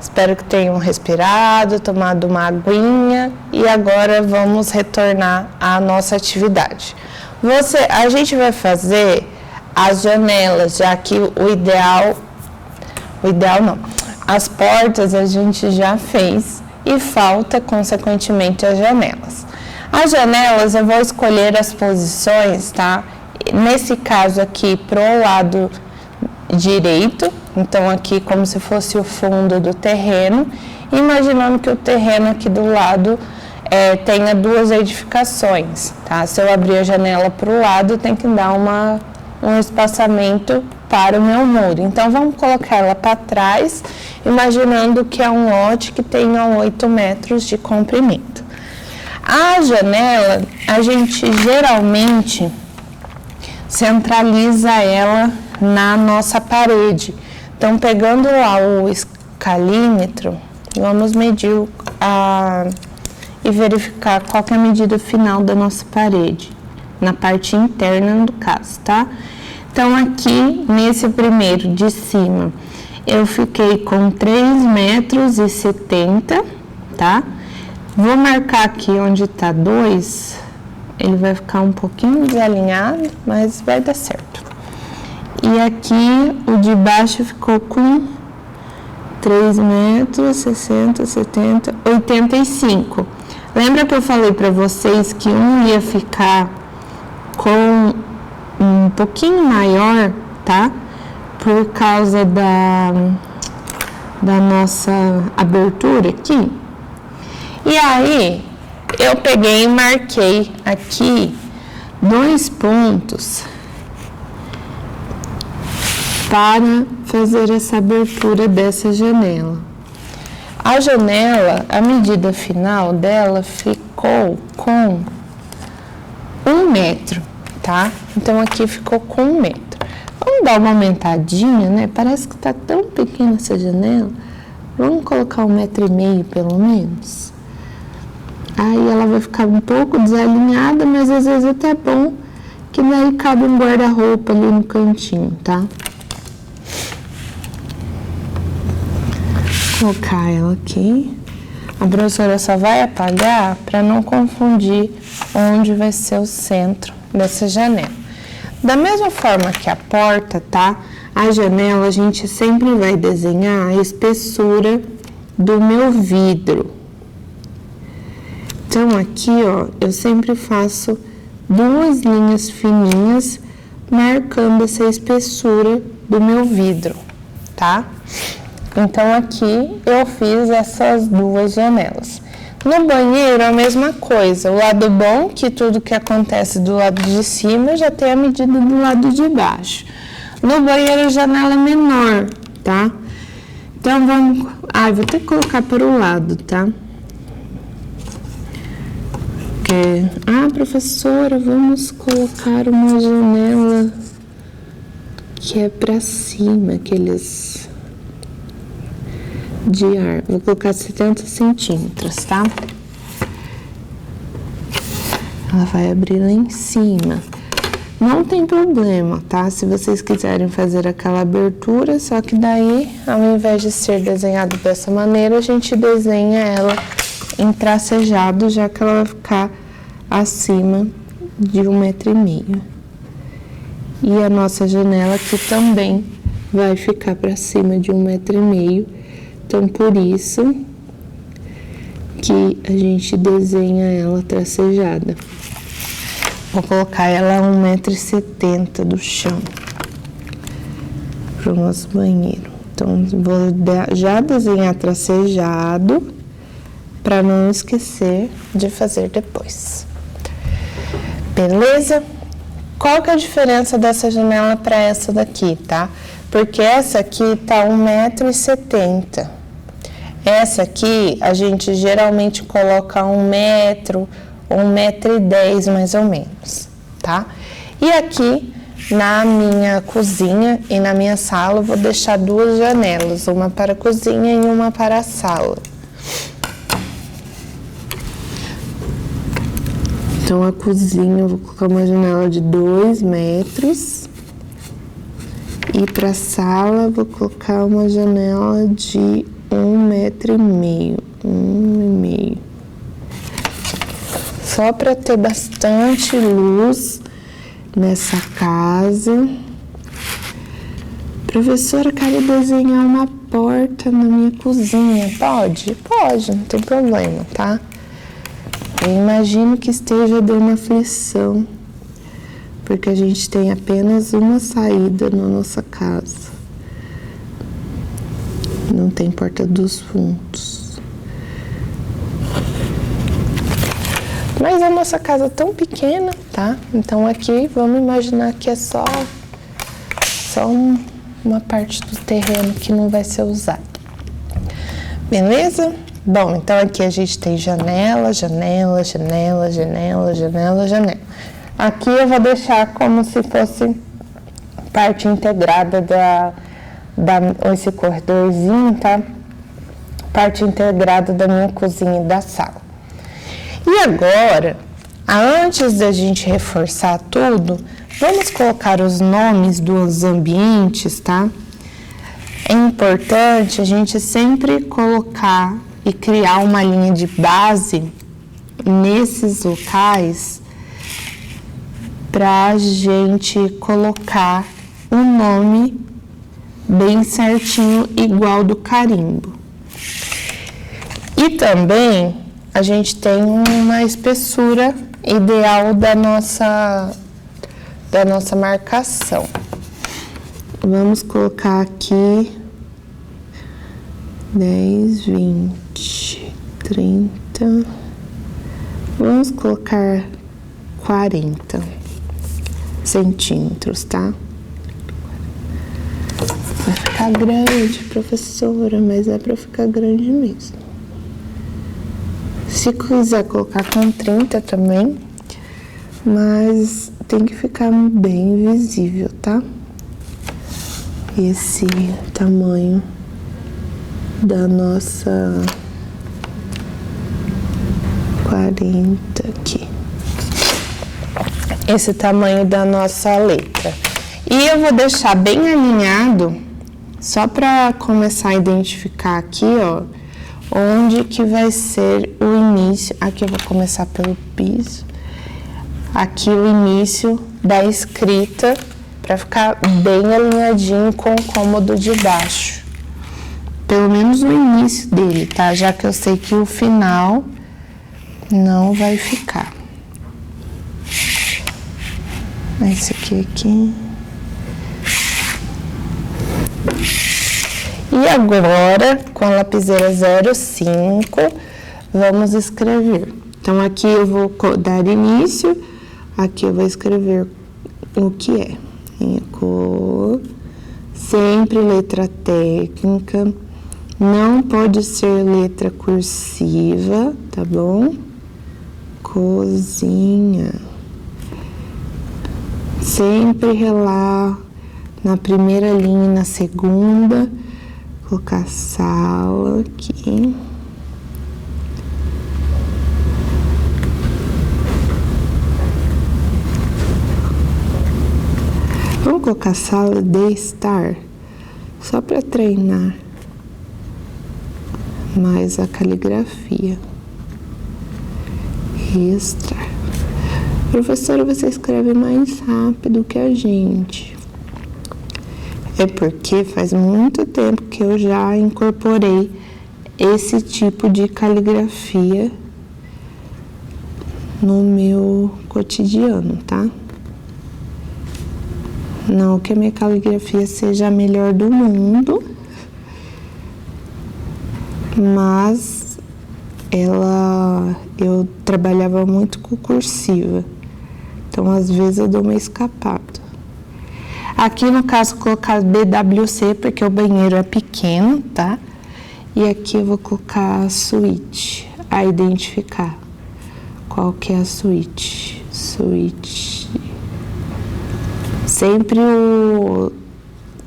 Espero que tenham respirado, tomado uma aguinha e agora vamos retornar à nossa atividade. A gente vai fazer as janelas, já que o ideal não, as portas a gente já fez e falta, consequentemente, as janelas. As janelas eu vou escolher as posições, tá? Nesse caso aqui, pro lado direito, então aqui como se fosse o fundo do terreno, imaginando que o terreno aqui do lado tenha duas edificações, tá? Se eu abrir a janela pro lado, tem que dar um espaçamento para o meu muro. Então, vamos colocar ela para trás, imaginando que é um lote que tenha 8 metros de comprimento. A janela, a gente geralmente centraliza ela na nossa parede. Então, pegando lá o escalímetro, vamos medir e verificar qual que é a medida final da nossa parede, na parte interna, no caso, tá? Então, aqui, nesse primeiro de cima, eu fiquei com 3,70 metros, tá? Vou marcar aqui onde tá 2, ele vai ficar um pouquinho desalinhado, mas vai dar certo. E aqui, o de baixo ficou com 3 metros, 60, 70, 85. Lembra que eu falei para vocês que um ia ficar com um pouquinho maior, tá? Por causa da nossa abertura aqui. E aí, eu peguei e marquei aqui 2 pontos para fazer essa abertura dessa janela. A janela, a medida final dela ficou com 1 metro, tá? Então, aqui ficou com 1 metro. Vamos dar uma aumentadinha, né? Parece que tá tão pequena essa janela. Vamos colocar 1,5 metro, pelo menos. Aí, ela vai ficar um pouco desalinhada, mas às vezes até é bom, que daí cabe um guarda-roupa ali no cantinho, tá? Vou colocar ela aqui. A professora só vai apagar para não confundir onde vai ser o centro dessa janela. Da mesma forma que a porta, tá? A janela a gente sempre vai desenhar a espessura do meu vidro. Então, aqui, ó, eu sempre faço 2 linhas fininhas marcando essa espessura do meu vidro, tá? Então, aqui eu fiz essas 2 janelas. No banheiro, a mesma coisa. O lado bom, que tudo que acontece do lado de cima já tem a medida do lado de baixo. No banheiro, a janela é menor, tá? Então, vamos... vou ter que colocar para o lado, tá? Professora, vamos colocar uma janela que é para cima, aqueles de ar. Vou colocar 70 centímetros, tá? Ela vai abrir lá em cima. Não tem problema, tá? Se vocês quiserem fazer aquela abertura, só que daí, ao invés de ser desenhado dessa maneira, a gente desenha ela em tracejado, já que ela vai ficar acima de 1,5 metro. E a nossa janela aqui também vai ficar para cima de 1,5 metro. Então, por isso que a gente desenha ela tracejada. Vou colocar ela a 1,70 metro do chão para o nosso banheiro. Então, vou já desenhar tracejado para não esquecer de fazer depois. Beleza? Qual que é a diferença dessa janela para essa daqui, tá? Porque essa aqui tá 1,70 metro. Essa aqui, a gente geralmente coloca 1 metro, 1,10 metro mais ou menos, tá? E aqui, na minha cozinha e na minha sala, eu vou deixar 2 janelas, uma para a cozinha e uma para a sala. Então, a cozinha, eu vou colocar uma janela de 2 metros. E para a sala, vou colocar uma janela de 1,5 metro. 1,5. Só para ter bastante luz nessa casa. Professora, quero desenhar uma porta na minha cozinha. Pode? Pode, não tem problema, tá? Eu imagino que esteja dando aflição, porque a gente tem apenas uma saída na nossa casa. Não tem porta dos fundos. Mas a nossa casa é tão pequena, tá? Então aqui, vamos imaginar que é só uma parte do terreno que não vai ser usada. Beleza? Bom, então aqui a gente tem janela, janela, janela, janela, janela, janela. Aqui eu vou deixar como se fosse parte integrada esse corredorzinho, tá? Parte integrada da minha cozinha e da sala. E agora, antes da gente reforçar tudo, vamos colocar os nomes dos ambientes, tá? É importante a gente sempre colocar e criar uma linha de base nesses locais para a gente colocar o nome bem certinho, igual do carimbo. E também a gente tem uma espessura ideal da nossa marcação. Vamos colocar aqui 10, 20, 30, vamos colocar 40 centímetros, tá? Vai ficar grande, professora, mas é para ficar grande mesmo. Se quiser colocar com 30 também, mas tem que ficar bem visível, tá? Esse tamanho da nossa 40 aqui. Esse tamanho da nossa letra. E eu vou deixar bem alinhado, só para começar a identificar aqui, ó, onde que vai ser o início. Aqui eu vou começar pelo piso. Aqui o início da escrita, para ficar bem alinhadinho com o cômodo de baixo. Pelo menos o início dele, tá? Já que eu sei que o final não vai ficar. Esse aqui. E agora, com a lapiseira 05, vamos escrever. Então, aqui eu vou dar início, aqui eu vou escrever o que é. Cor, sempre letra técnica, não pode ser letra cursiva, tá bom? Cozinha. Sempre relar na primeira linha e na segunda. Colocar sala aqui. Vamos colocar sala de estar, só para treinar mais a caligrafia. Estar. Professora, você escreve mais rápido que a gente. É porque faz muito tempo que eu já incorporei esse tipo de caligrafia no meu cotidiano, tá? Não que a minha caligrafia seja a melhor do mundo, mas eu trabalhava muito com cursiva, então às vezes eu dou uma escapada. Aqui no caso colocar BWC porque o banheiro é pequeno, tá? E aqui eu vou colocar a suíte, a identificar qual que é a suíte. Suíte. Sempre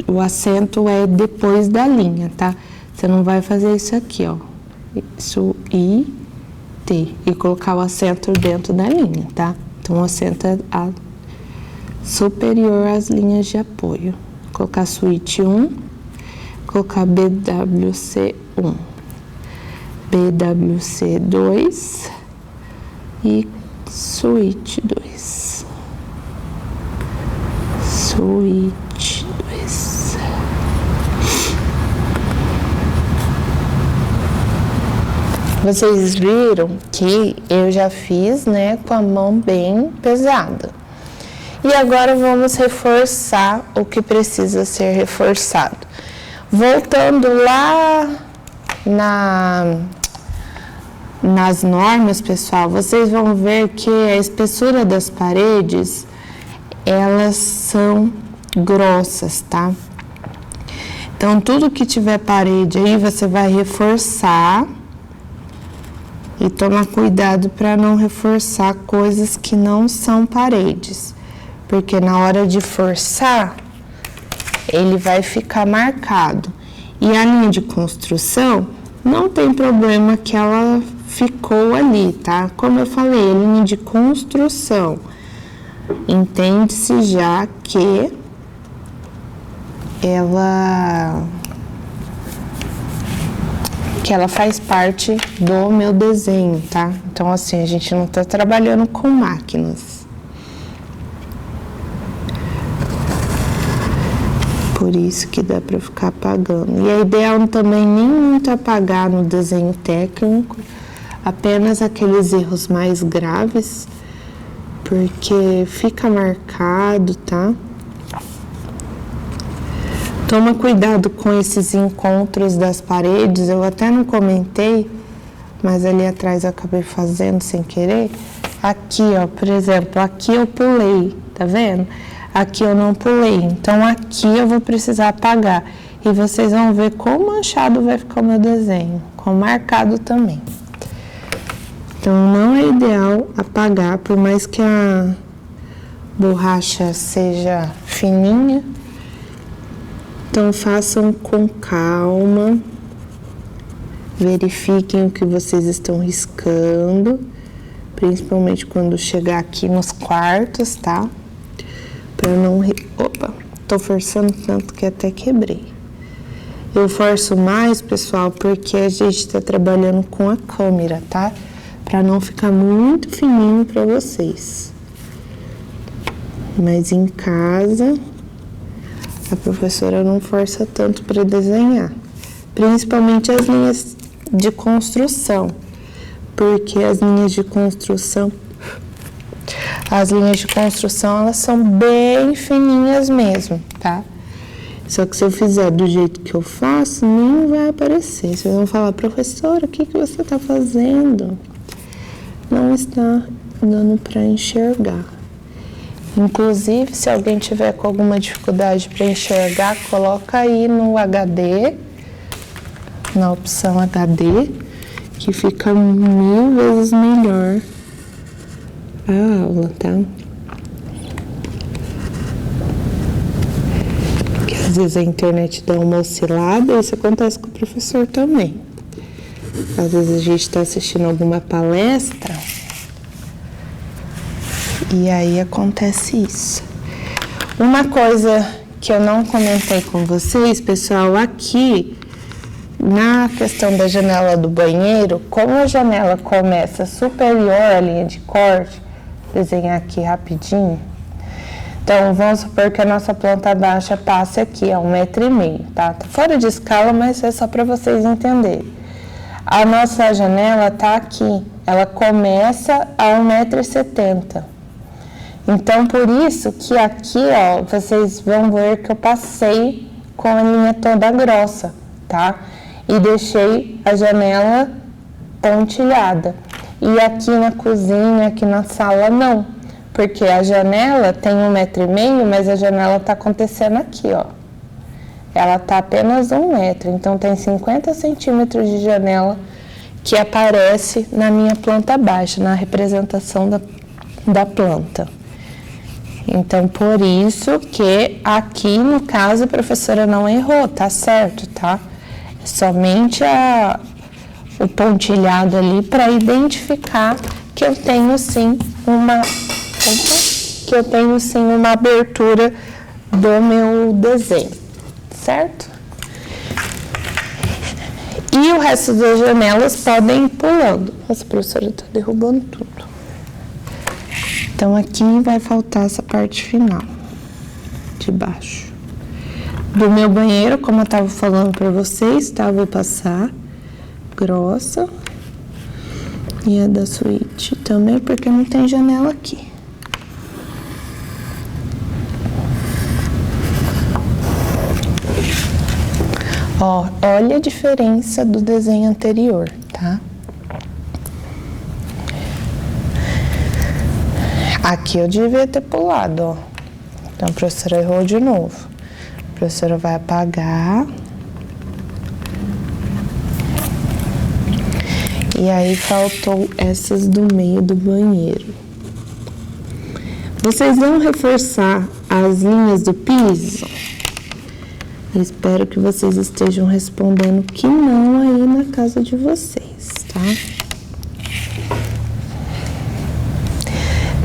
o acento é depois da linha, tá? Você não vai fazer isso aqui, ó. T e colocar o acento dentro da linha, tá? Então, o acento é superior às linhas de apoio. Colocar suíte 1, colocar BWC1, BWC2 e suíte 2. Suíte 2. Vocês viram que eu já fiz, né, com a mão bem pesada. E agora vamos reforçar o que precisa ser reforçado. Voltando lá nas normas, pessoal, vocês vão ver que a espessura das paredes, elas são grossas, tá? Então, tudo que tiver parede aí, você vai reforçar e tomar cuidado para não reforçar coisas que não são paredes, porque na hora de forçar, ele vai ficar marcado. E a linha de construção, não tem problema que ela ficou ali, tá? Como eu falei, a linha de construção, entende-se já que ela faz parte do meu desenho, tá? Então, assim, a gente não tá trabalhando com máquinas. Por isso que dá para ficar apagando. E é ideal também nem muito apagar no desenho técnico, apenas aqueles erros mais graves, porque fica marcado, tá? Toma cuidado com esses encontros das paredes, eu até não comentei, mas ali atrás eu acabei fazendo sem querer. Aqui, ó, por exemplo, aqui eu pulei, tá vendo? Aqui eu não pulei, então aqui eu vou precisar apagar. E vocês vão ver quão manchado vai ficar o meu desenho, com marcado também. Então, não é ideal apagar, por mais que a borracha seja fininha. Então, façam com calma, verifiquem o que vocês estão riscando, principalmente quando chegar aqui nos quartos, tá? Para não... Opa, tô forçando tanto que até quebrei. Eu forço mais, pessoal, porque a gente tá trabalhando com a câmera, tá? Para não ficar muito fininho para vocês. Mas em casa, a professora não força tanto para desenhar, principalmente as linhas de construção, porque as linhas de construção elas são bem fininhas mesmo, tá? Só que se eu fizer do jeito que eu faço, nem vai aparecer. Vocês vão falar, professora, o que você está fazendo? Não está dando para enxergar. Inclusive, se alguém tiver com alguma dificuldade para enxergar, coloca aí no HD, na opção HD, que fica 1000 vezes melhor a aula, tá? Porque às vezes a internet dá uma oscilada e isso acontece com o professor também. Às vezes a gente está assistindo alguma palestra e aí acontece isso. Uma coisa que eu não comentei com vocês, pessoal, aqui na questão da janela do banheiro, como a janela começa superior à linha de corte, desenhar aqui rapidinho. Então, vamos supor que a nossa planta baixa passe aqui a 1,5 m, tá? Tá fora de escala, mas é só para vocês entenderem. A nossa janela tá aqui, ela começa a 1,70 m. Então, por isso que aqui, ó, vocês vão ver que eu passei com a linha toda grossa, tá? E deixei a janela pontilhada. E aqui na cozinha, aqui na sala, não. Porque a janela tem 1,5 m, mas a janela tá acontecendo aqui, ó. Ela tá apenas 1 metro, então tem 50 centímetros de janela que aparece na minha planta baixa, na representação da planta. Então, por isso que aqui, no caso, a professora não errou, tá certo, tá? Somente o pontilhado ali para identificar que eu tenho sim uma abertura do meu desenho, certo? E o resto das janelas podem ir pulando. Nossa, a professora está derrubando tudo. Então, aqui vai faltar essa parte final, de baixo. Do meu banheiro, como eu estava falando para vocês, tá? Vou passar grossa. E a da suíte também, porque não tem janela aqui. Ó, olha a diferença do desenho anterior, tá? Aqui eu devia ter pulado, ó. Então, a professora errou de novo. A professora vai apagar. E aí, faltou essas do meio do banheiro. Vocês vão reforçar as linhas do piso? Espero que vocês estejam respondendo que não aí na casa de vocês, tá?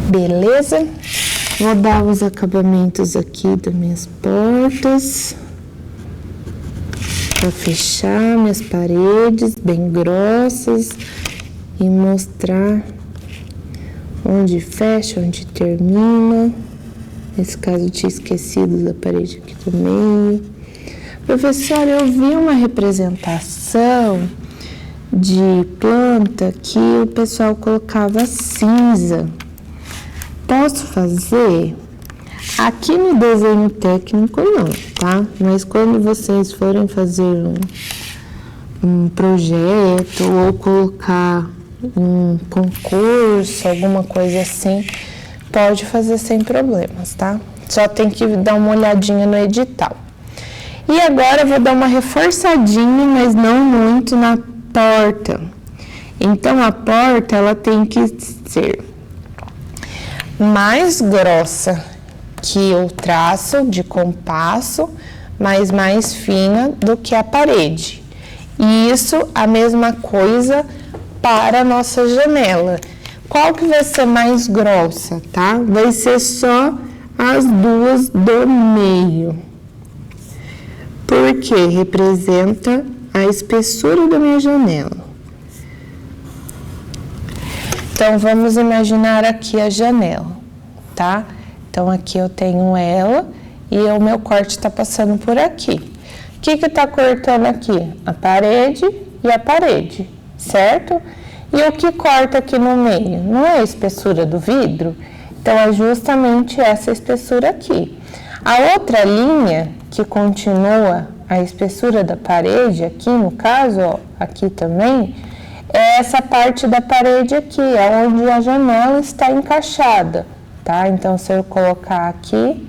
Beleza? Vou dar os acabamentos aqui das minhas portas. Para fechar minhas paredes bem grossas e mostrar onde fecha, onde termina. Nesse caso, eu tinha esquecido da parede aqui do meio. Professora, eu vi uma representação de planta que o pessoal colocava cinza. Posso fazer? Aqui no desenho técnico não, tá? Mas quando vocês forem fazer um projeto ou colocar um concurso, alguma coisa assim, pode fazer sem problemas, tá? Só tem que dar uma olhadinha no edital. E agora eu vou dar uma reforçadinha, mas não muito, na porta. Então, a porta, ela tem que ser mais grossa que o traço de compasso, mas mais fina do que a parede. E isso, a mesma coisa para a nossa janela. Qual que vai ser mais grossa, tá? Vai ser só as duas do meio. Porque representa a espessura da minha janela. Então, vamos imaginar aqui a janela, tá? Então, aqui eu tenho ela e o meu corte está passando por aqui. O que está cortando aqui? A parede e a parede, certo? E o que corta aqui no meio? Não é a espessura do vidro? Então, é justamente essa espessura aqui. A outra linha que continua a espessura da parede, aqui no caso, ó, aqui também, é essa parte da parede aqui, é onde a janela está encaixada, tá? Então, se eu colocar aqui,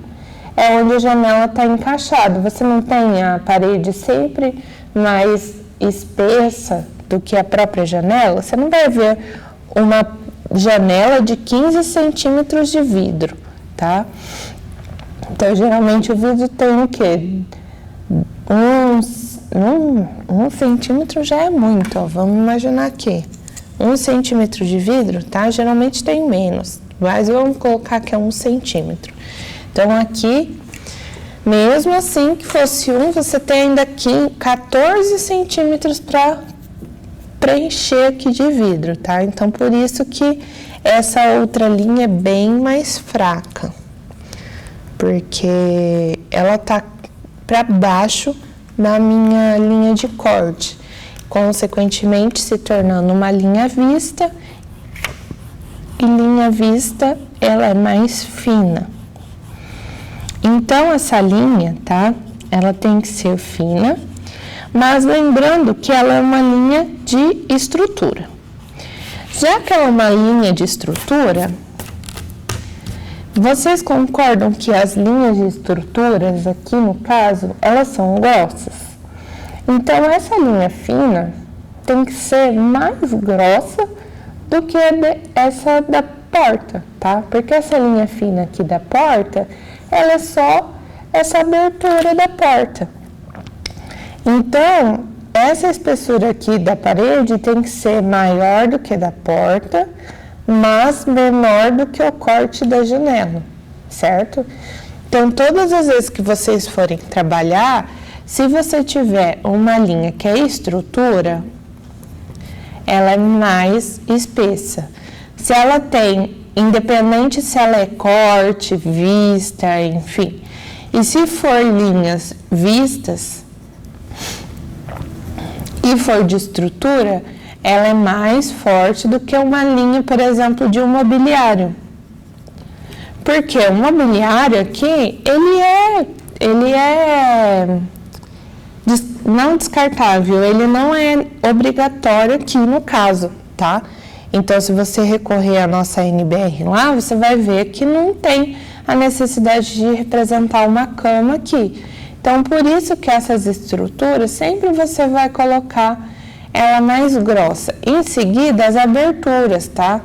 é onde a janela está encaixada. Você não tem a parede sempre mais espessa do que a própria janela? Você não vai ver uma janela de 15 centímetros de vidro, tá? Então, geralmente o vidro tem o quê? Um centímetro já é muito, ó. Vamos imaginar aqui. 1 centímetro de vidro, tá? Geralmente tem menos, mas vamos colocar que é 1 centímetro. Então, aqui, mesmo assim que fosse 1, você tem ainda aqui 14 centímetros para preencher aqui de vidro, tá? Então, por isso que essa outra linha é bem mais fraca, porque ela tá para baixo da minha linha de corte, consequentemente se tornando uma linha vista, e linha vista ela é mais fina. Então, essa linha, tá? Ela tem que ser fina, mas lembrando que ela é uma linha de estrutura. Já que ela é uma linha de estrutura, vocês concordam que as linhas de estruturas, aqui no caso, elas são grossas? Então, essa linha fina tem que ser mais grossa do que essa da porta, tá? Porque essa linha fina aqui da porta, ela é só essa abertura da porta. Então, essa espessura aqui da parede tem que ser maior do que da porta, mas menor do que o corte da janela, certo? Então, todas as vezes que vocês forem trabalhar, se você tiver uma linha que é estrutura, ela é mais espessa. Se ela tem, independente se ela é corte, vista, enfim, e se for linhas vistas e for de estrutura, ela é mais forte do que uma linha, por exemplo, de um mobiliário. Porque o mobiliário aqui, ele é não descartável, ele não é obrigatório aqui no caso, tá? Então, se você recorrer à nossa NBR lá, você vai ver que não tem a necessidade de representar uma cama aqui. Então, por isso que essas estruturas, sempre você vai colocar ela mais grossa. Em seguida, as aberturas, tá?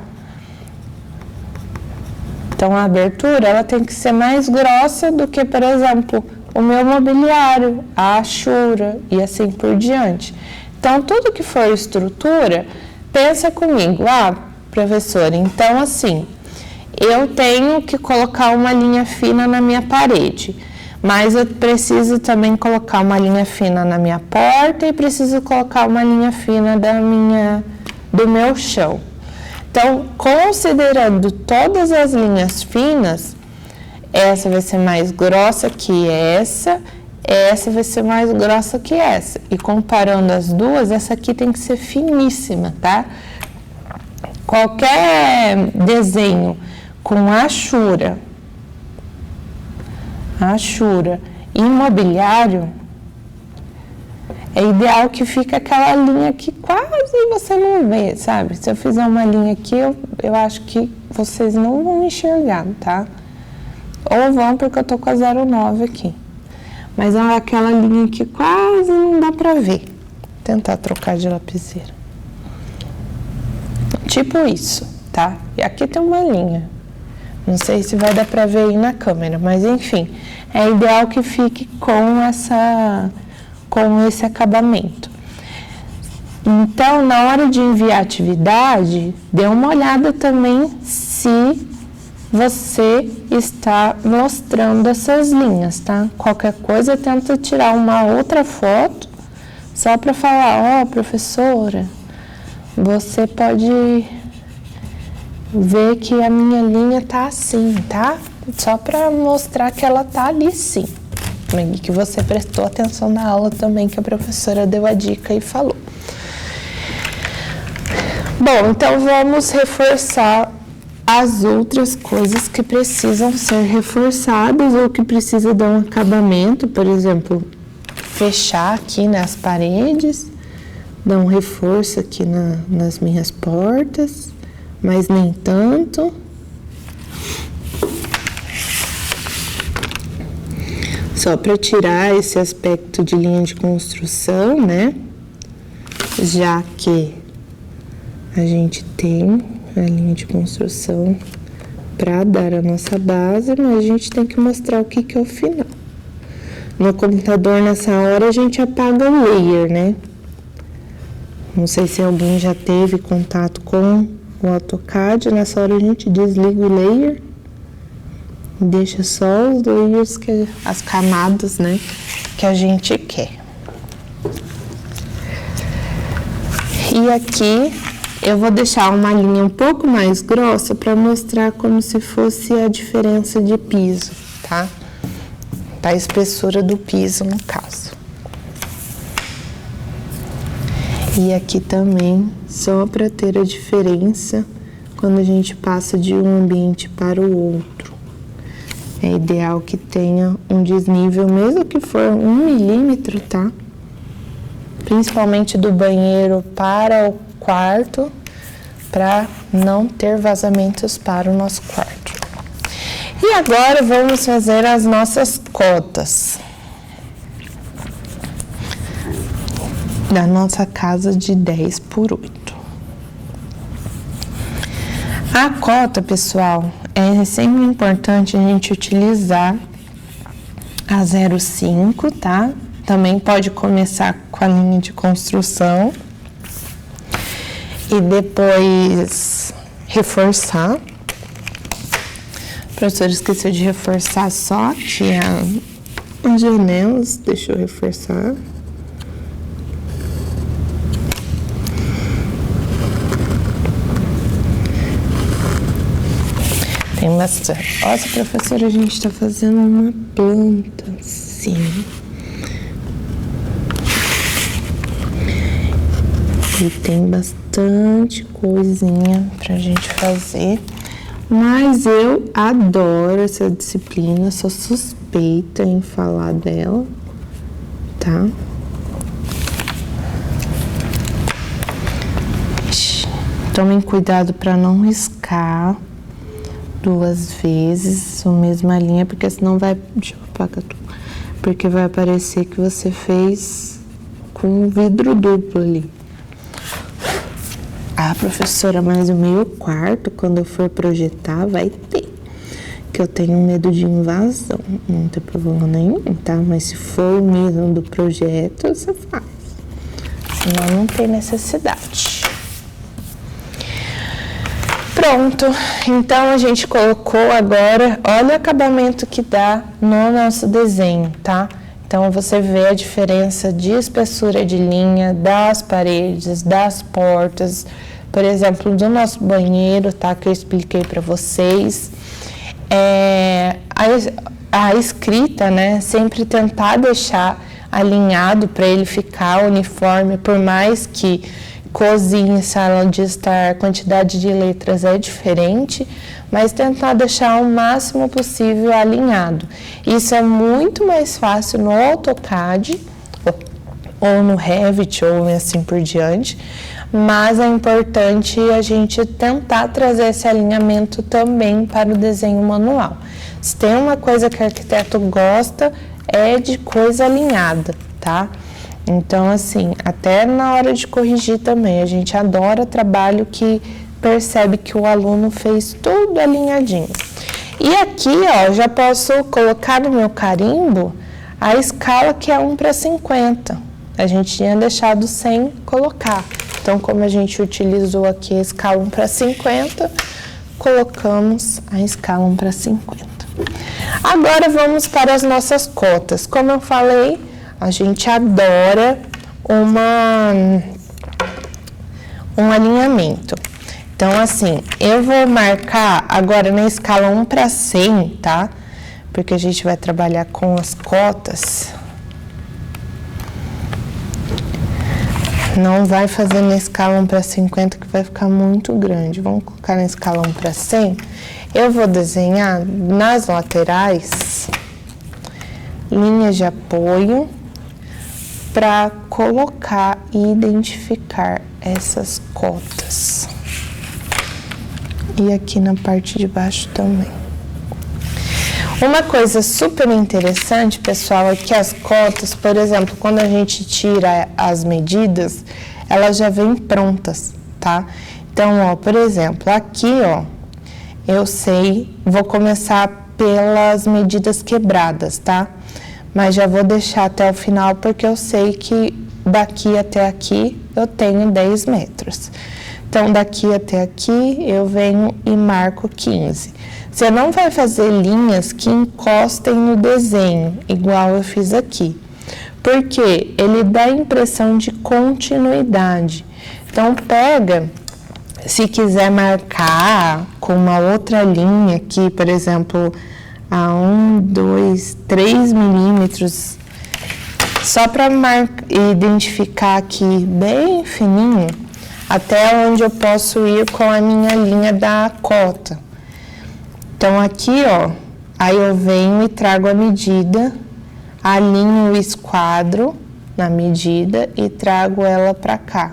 Então, a abertura, ela tem que ser mais grossa do que, por exemplo, o meu mobiliário, a achura e assim por diante. Então, tudo que for estrutura, pensa comigo, professora, então assim, eu tenho que colocar uma linha fina na minha parede, mas eu preciso também colocar uma linha fina na minha porta e preciso colocar uma linha fina do meu chão. Então, considerando todas as linhas finas, essa vai ser mais grossa que essa vai ser mais grossa que essa. E comparando as duas, essa aqui tem que ser finíssima, tá? Qualquer desenho com achura e mobiliário, é ideal que fique aquela linha que quase você não vê, sabe? Se eu fizer uma linha aqui, eu acho que vocês não vão enxergar, tá? Ou vão, porque eu tô com a 09 aqui. Mas é aquela linha que quase não dá pra ver. Vou tentar trocar de lapiseira. Tipo isso, tá? E aqui tem uma linha. Não sei se vai dar pra ver aí na câmera, mas enfim. É ideal que fique com esse acabamento. Então, na hora de enviar a atividade, dê uma olhada também se você está mostrando essas linhas, tá? Qualquer coisa, tenta tirar uma outra foto, só para falar, professora, você pode ver que a minha linha tá assim, tá? Só para mostrar que ela tá ali sim. E que você prestou atenção na aula também, que a professora deu a dica e falou. Bom, então vamos reforçar as outras coisas que precisam ser reforçadas ou que precisa dar um acabamento, por exemplo, fechar aqui nas paredes, dar um reforço aqui nas minhas portas, mas nem tanto. Só para tirar esse aspecto de linha de construção, né? Já que a gente tem a linha de construção para dar a nossa base, mas a gente tem que mostrar o que é o final. No computador, nessa hora, a gente apaga o layer, né? Não sei se alguém já teve contato com o AutoCAD, nessa hora a gente desliga o layer, deixa só os layers, as camadas, né, que a gente quer. E aqui eu vou deixar uma linha um pouco mais grossa para mostrar como se fosse a diferença de piso, tá? Da espessura do piso, no caso. E aqui também, só para ter a diferença quando a gente passa de um ambiente para o outro. É ideal que tenha um desnível, mesmo que for 1 milímetro, tá? Principalmente do banheiro para o quarto, para não ter vazamentos para o nosso quarto. E agora vamos fazer as nossas cotas da nossa casa de 10 por 8. A cota, pessoal, é sempre importante a gente utilizar a 0,5, tá? também pode começar com a linha de construção e depois reforçar. A professora esqueceu de reforçar só aqui as janelas, deixa eu reforçar. Tem bastante. Nossa, professora, a gente está fazendo uma planta, sim. E tem bastante coisinha pra gente fazer. Mas eu adoro essa disciplina, sou suspeita em falar dela, tá? Tomem cuidado para não riscar 2 vezes a mesma linha, porque senão vai... Deixa eu apagar tudo. Porque vai aparecer que você fez com um vidro duplo ali. Ah, professora, mas o meu quarto, quando eu for projetar, vai ter. Que eu tenho medo de invasão. Não tem problema nenhum, tá? Mas se for o mesmo do projeto, você faz. Senão não tem necessidade. Pronto. Então, a gente colocou agora... Olha o acabamento que dá no nosso desenho, tá? Então, você vê a diferença de espessura de linha das paredes, das portas, por exemplo, do nosso banheiro, tá? Que eu expliquei para vocês. A escrita, né? Sempre tentar deixar alinhado para ele ficar uniforme, por mais que cozinha, sala de estar, a quantidade de letras é diferente, mas tentar deixar o máximo possível alinhado. Isso é muito mais fácil no AutoCAD, ou no Revit, ou assim por diante, mas é importante a gente tentar trazer esse alinhamento também para o desenho manual. Se tem uma coisa que o arquiteto gosta, é de coisa alinhada, tá? Então, assim, até na hora de corrigir também, a gente adora trabalho que percebe que o aluno fez tudo alinhadinho. E aqui, ó, já posso colocar no meu carimbo a escala que é 1:50. A gente tinha deixado sem colocar. Então, como a gente utilizou aqui a escala 1:50, colocamos a escala 1:50. Agora, vamos para as nossas cotas. Como eu falei, a gente adora um alinhamento. Então, assim, eu vou marcar agora na escala 1:100, tá? Porque a gente vai trabalhar com as cotas. Não vai fazer na escala 1:50, que vai ficar muito grande. Vamos colocar na escala 1:100. Eu vou desenhar nas laterais linhas de apoio para colocar e identificar essas cotas. E aqui na parte de baixo também. Uma coisa super interessante, pessoal, é que as cotas, por exemplo, quando a gente tira as medidas, elas já vêm prontas, tá? Então, ó, por exemplo, aqui, ó, eu sei, vou começar pelas medidas quebradas, tá? Mas já vou deixar até o final, porque eu sei que daqui até aqui eu tenho 10 metros. Então, daqui até aqui, eu venho e marco 15. Você não vai fazer linhas que encostem no desenho, igual eu fiz aqui. Porque ele dá a impressão de continuidade. Então, pega, se quiser marcar com uma outra linha aqui, por exemplo, a 1, 2, 3 milímetros, só para identificar aqui bem fininho, até onde eu posso ir com a minha linha da cota. Então, aqui, ó, aí eu venho e trago a medida, alinho o esquadro na medida e trago ela para cá.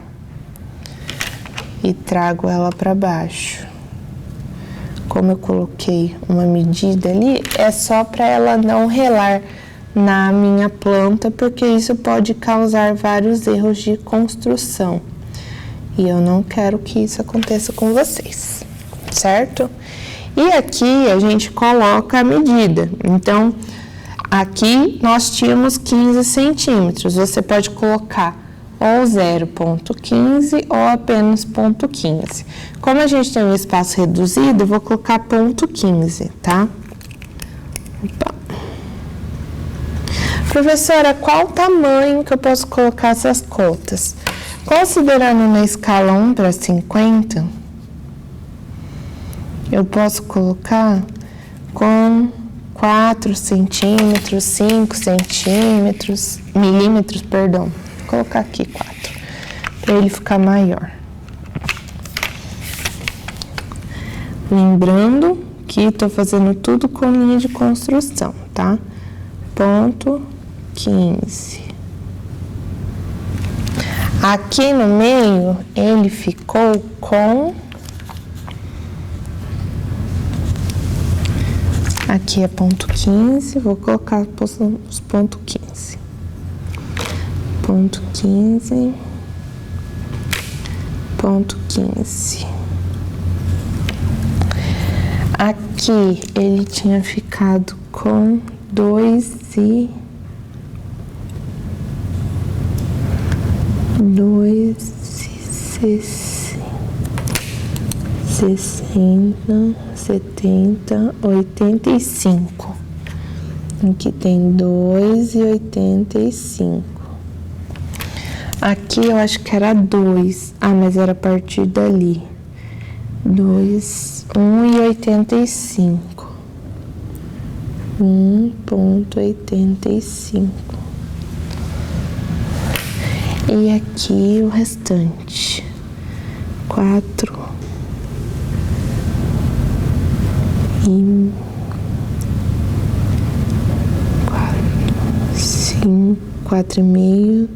E trago ela para baixo. Como eu coloquei uma medida ali, é só para ela não relar na minha planta, porque isso pode causar vários erros de construção. E eu não quero que isso aconteça com vocês, certo? E aqui a gente coloca a medida. Então, aqui nós tínhamos 15 centímetros, você pode colocar ou 0,15 ou apenas 0,15. Como a gente tem um espaço reduzido, eu vou colocar 0,15, tá? Opa. Professora, qual o tamanho que eu posso colocar essas cotas? Considerando na escala 1/50, eu posso colocar com 4 centímetros, 5 centímetros, milímetros, perdão. Vou colocar aqui 4, para ele ficar maior. Lembrando que estou fazendo tudo com linha de construção, tá? 0,15. Aqui no meio, ele ficou com... Aqui é 0,15, vou colocar os 0,15. 0,15, 0,15. Aqui ele tinha ficado com 2,60. ,60, 70, 85. Aqui tem 2,85. Aqui eu acho que era 2. Ah, mas era a partir dali. 1,85. 1,85. E aqui o restante. 4 e 4,5,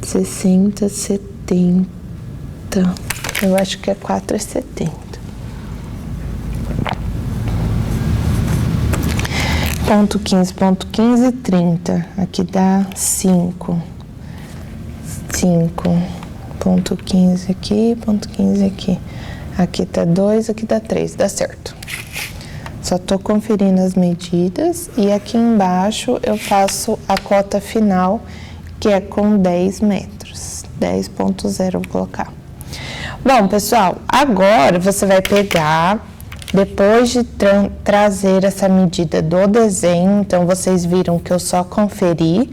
60, 70. Eu acho que é 4,70. Ponto 15, 30. Aqui dá 5. 5,15 aqui, 0,15 aqui. Aqui tá 2, aqui dá 3, dá certo. Só tô conferindo as medidas e aqui embaixo eu faço a cota final, que é com 10 metros. 10,0 vou colocar. Bom, pessoal, agora você vai pegar, depois de trazer essa medida do desenho, então vocês viram que eu só conferi,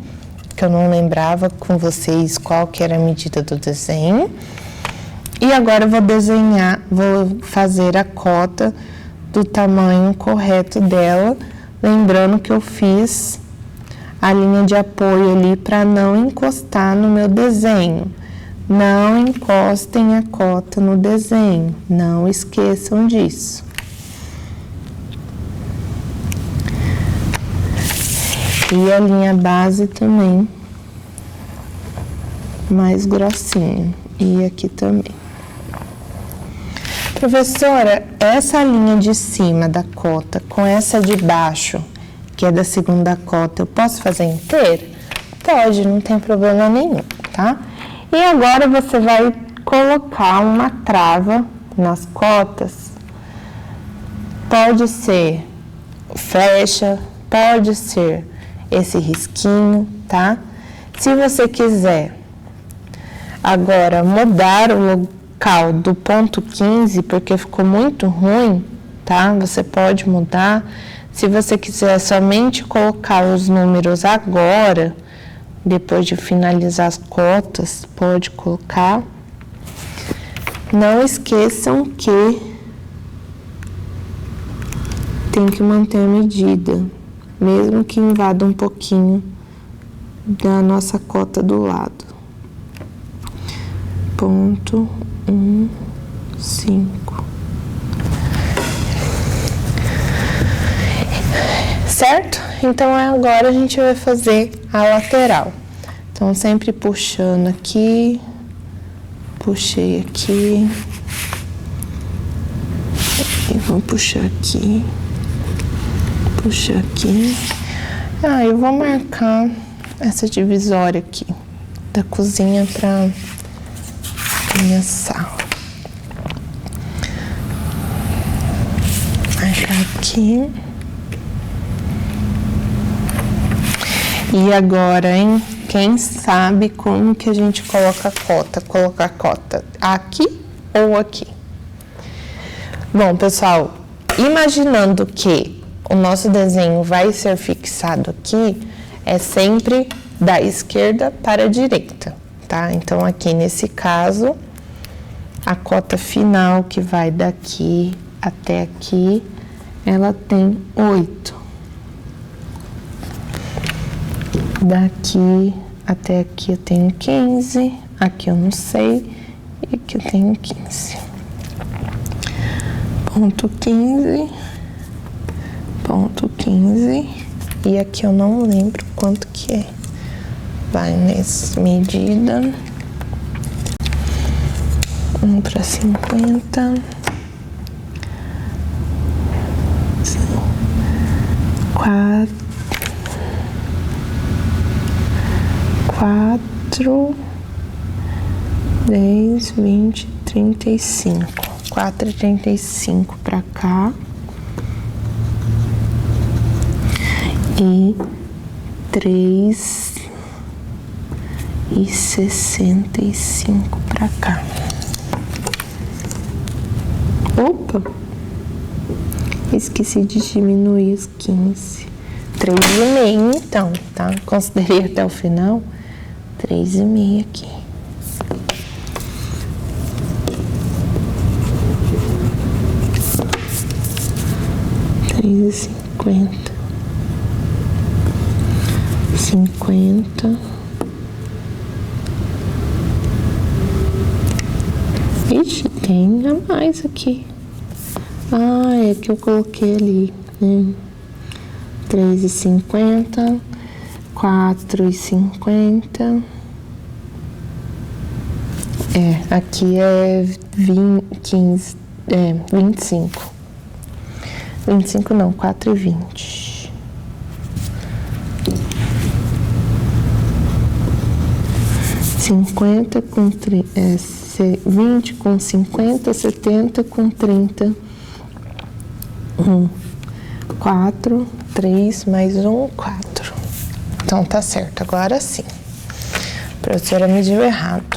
que eu não lembrava com vocês qual que era a medida do desenho. E agora eu vou desenhar, vou fazer a cota do tamanho correto dela, lembrando que eu fiz a linha de apoio ali para não encostar no meu desenho. Não encostem a cota no desenho, não esqueçam disso. E a linha base também, mais grossinha. E aqui também. Professora, essa linha de cima da cota com essa de baixo, que é da segunda cota, eu posso fazer inteira? Pode, não tem problema nenhum, tá? E agora você vai colocar uma trava nas cotas. Pode ser flecha, pode ser esse risquinho, tá? Se você quiser agora mudar o local do ponto 15, porque ficou muito ruim, tá? Você pode mudar. Se você quiser somente colocar os números agora, depois de finalizar as cotas, pode colocar. Não esqueçam que tem que manter a medida, mesmo que invada um pouquinho da nossa cota do lado. 0,15. Certo? Então, agora a gente vai fazer a lateral. Então, sempre puxando aqui, puxei aqui, e vou puxar aqui, puxar aqui. Ah, eu vou marcar essa divisória aqui, da cozinha para minha sala. Marcar aqui. E agora, hein? Quem sabe como que a gente coloca a cota? Colocar a cota aqui ou aqui? Bom, pessoal, imaginando que o nosso desenho vai ser fixado aqui, é sempre da esquerda para a direita, tá? Então, aqui nesse caso, a cota final que vai daqui até aqui, ela tem 8. Daqui até aqui eu tenho 15, aqui eu não sei, e aqui eu tenho 15. Ponto 15, ponto 15, e aqui eu não lembro quanto que é. Vai nessa medida, 1 para 50, 4, 10, 20, 35. 4,35 para cá. E 3,65 para cá. Opa! Esqueci de diminuir os 15. 3,5 então, tá? Considerei até o final. 3,5 aqui. R$3,50. 50. Ixi, tem a mais aqui. Ah, é que eu coloquei ali, né? 3,50, 4,50. Aqui é 25. 25 não, 4,20. $50 com 20 com 50, 70 com 30. 4, 3, mais 1, 4. Então, tá certo. Agora sim. A professora mediu errado.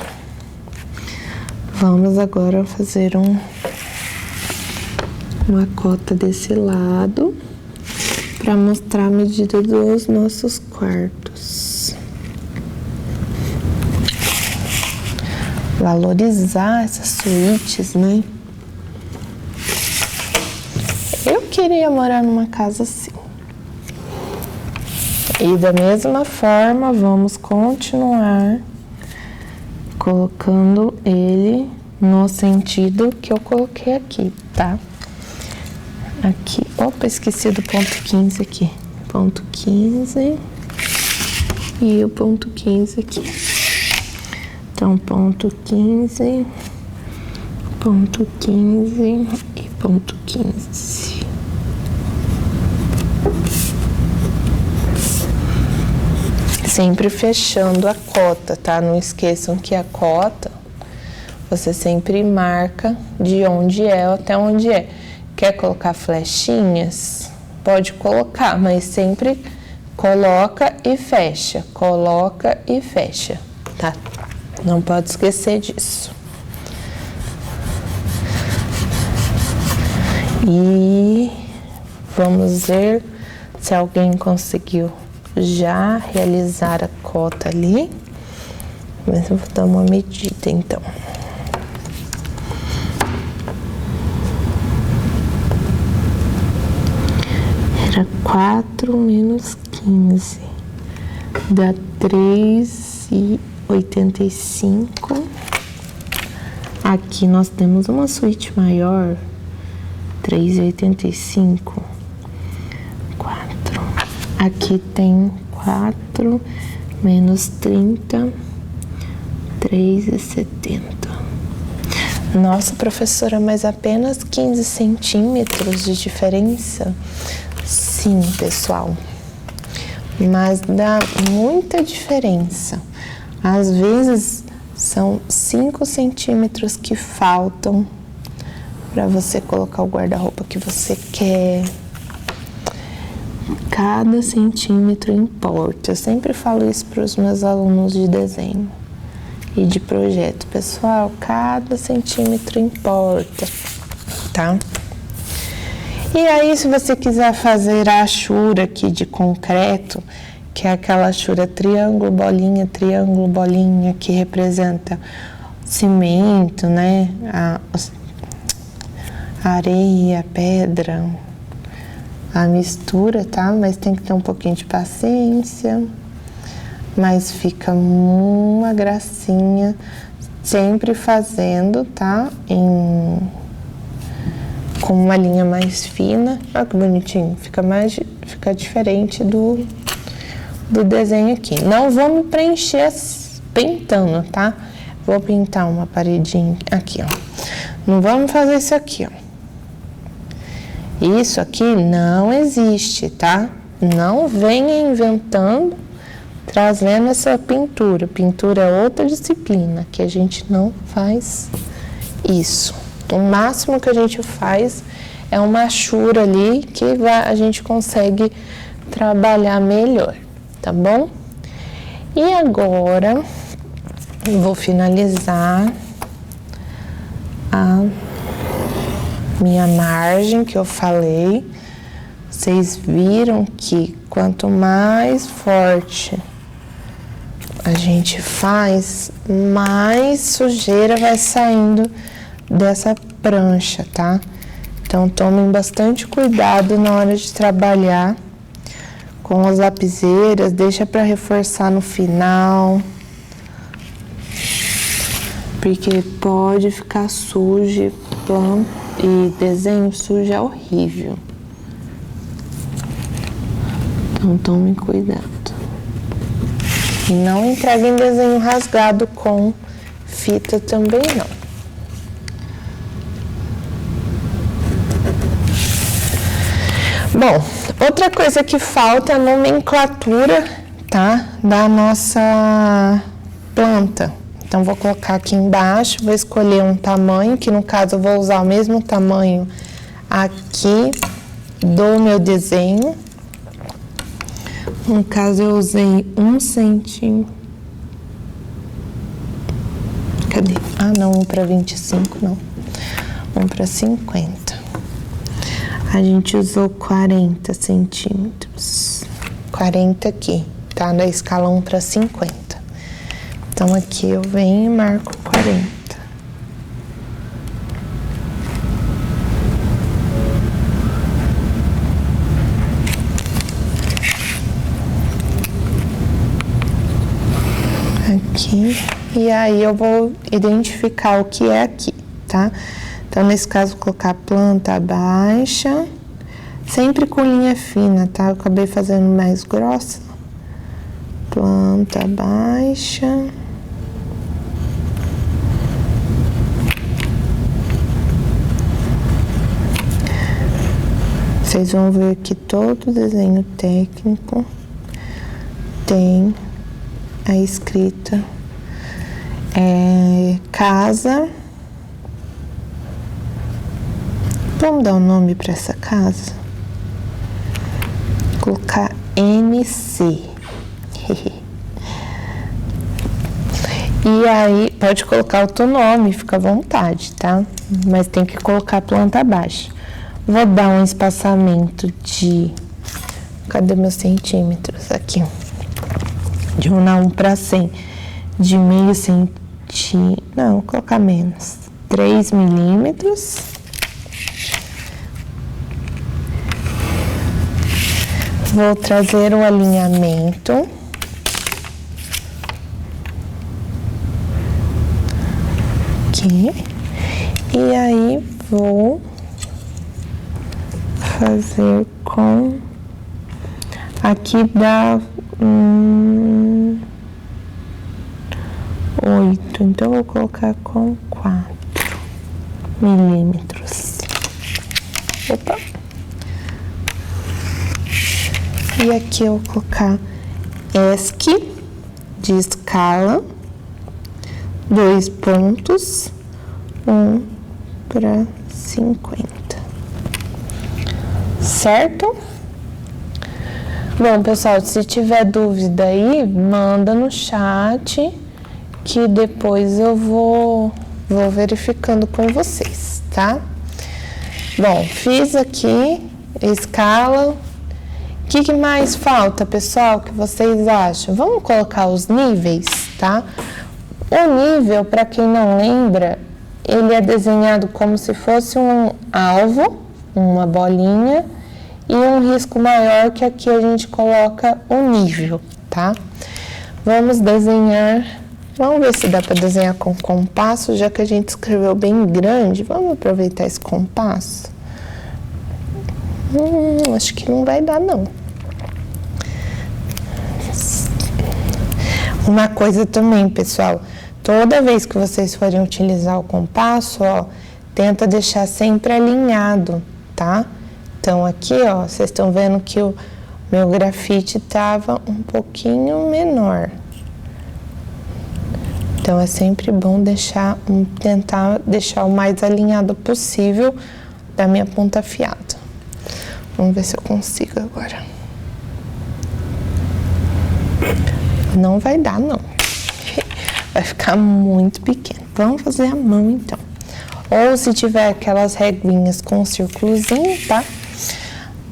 Vamos agora fazer uma cota desse lado para mostrar a medida dos nossos quartos. Valorizar essas suítes, né? Eu queria morar numa casa assim. E da mesma forma, vamos continuar colocando ele no sentido que eu coloquei aqui, tá? Aqui, opa, esqueci do ponto 15 aqui. Ponto 15 e o ponto 15 aqui. Então, ponto 15 e ponto 15. Sempre fechando a cota, tá? Não esqueçam que a cota, você sempre marca de onde é até onde é. Quer colocar flechinhas? Pode colocar, mas sempre coloca e fecha, tá? Não pode esquecer disso. E vamos ver se alguém conseguiu já realizar a cota ali. Mas eu vou dar uma medida, então. Era 4 menos 15. Dá 3,85. Aqui nós temos uma suíte maior. 3,85. 4. Aqui tem 4 menos 30. 3,70. Nossa, professora, mas apenas 15 centímetros de diferença? Sim, pessoal. Mas dá muita diferença. Às vezes, são 5 centímetros que faltam para você colocar o guarda-roupa que você quer. Cada centímetro importa. Eu sempre falo isso para os meus alunos de desenho e de projeto. Pessoal, cada centímetro importa, tá? E aí, se você quiser fazer a achura aqui de concreto, que é aquela achura triângulo, bolinha, que representa cimento, né? A areia, a pedra, a mistura, tá? Mas tem que ter um pouquinho de paciência. Mas fica uma gracinha, sempre fazendo, tá? Com uma linha mais fina. Olha que bonitinho, fica diferente do desenho aqui. Não vou me preencher pintando, tá? Vou pintar uma paredinha aqui, ó. Não vamos fazer isso aqui, ó. Isso aqui não existe, tá? Não venha inventando, trazendo essa pintura. Pintura é outra disciplina, que a gente não faz isso. O máximo que a gente faz é uma achura ali que a gente consegue trabalhar melhor, tá bom? E agora eu vou finalizar a minha margem que eu falei. Vocês viram que quanto mais forte a gente faz, mais sujeira vai saindo dessa prancha, tá? Então, tomem bastante cuidado na hora de trabalhar com as lapiseiras, deixa para reforçar no final, porque pode ficar sujo e desenho sujo é horrível. Então, tomem cuidado. E não entreguem desenho rasgado com fita também, não. Bom, outra coisa que falta é a nomenclatura, tá? Da nossa planta. Então, vou colocar aqui embaixo, vou escolher um tamanho, que no caso eu vou usar o mesmo tamanho aqui do meu desenho. No caso, eu usei 1 centímetro. Cadê? Ah, não, 1 para 25, não. 1 para 50. A gente usou 40 centímetros. 40 aqui, tá? Da escala 1 para 50. Então, aqui eu venho e marco 40. Aqui. E aí, eu vou identificar o que é aqui, tá? Então, nesse caso, vou colocar planta baixa, sempre com linha fina, tá? Eu acabei fazendo mais grossa. Planta baixa. Vocês vão ver que todo desenho técnico tem a escrita casa. Vamos dar um nome para essa casa? Vou colocar MC. E aí, pode colocar outro nome, fica à vontade, tá? Mas tem que colocar planta baixa. Vou dar um espaçamento de... Cadê meus centímetros? Aqui. De 1 para 100. De meio centímetro... Não, vou colocar menos. 3 milímetros. Vou trazer o alinhamento. Aqui. E aí, vou fazer com... Aqui dá 8, então vou colocar com 4 milímetros. Opa! E aqui eu vou colocar ESC de escala, 2 pontos, 1 para 50. Certo? Bom, pessoal, se tiver dúvida aí, manda no chat que depois eu vou verificando com vocês, tá? Bom, fiz aqui, escala. O que mais falta, pessoal, que vocês acham? Vamos colocar os níveis, tá? O nível, para quem não lembra, ele é desenhado como se fosse um alvo, uma bolinha, e um risco maior, que aqui a gente coloca o nível, tá? Vamos desenhar, vamos ver se dá para desenhar com compasso, já que a gente escreveu bem grande, vamos aproveitar esse compasso? Acho que não vai dar, não. Uma coisa também, pessoal, toda vez que vocês forem utilizar o compasso, ó, tenta deixar sempre alinhado, tá? Então, aqui, ó, vocês estão vendo que o meu grafite estava um pouquinho menor. Então, é sempre bom tentar deixar o mais alinhado possível da minha ponta afiada. Vamos ver se eu consigo agora. Não vai dar, não. Vai ficar muito pequeno. Vamos fazer a mão, então. Ou se tiver aquelas reguinhas com um círculozinho, tá?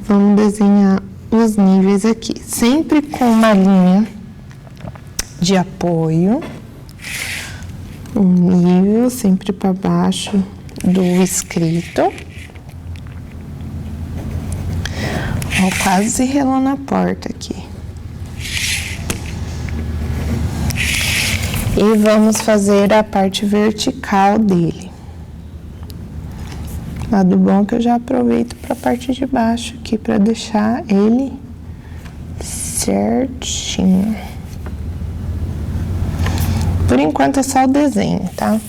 Vamos desenhar os níveis aqui. Sempre com uma linha de apoio. Um nível sempre para baixo do escrito. Ó, quase relou na porta aqui. E vamos fazer a parte vertical dele. Lado bom que eu já aproveito para a parte de baixo aqui para deixar ele certinho. Por enquanto é só o desenho, tá?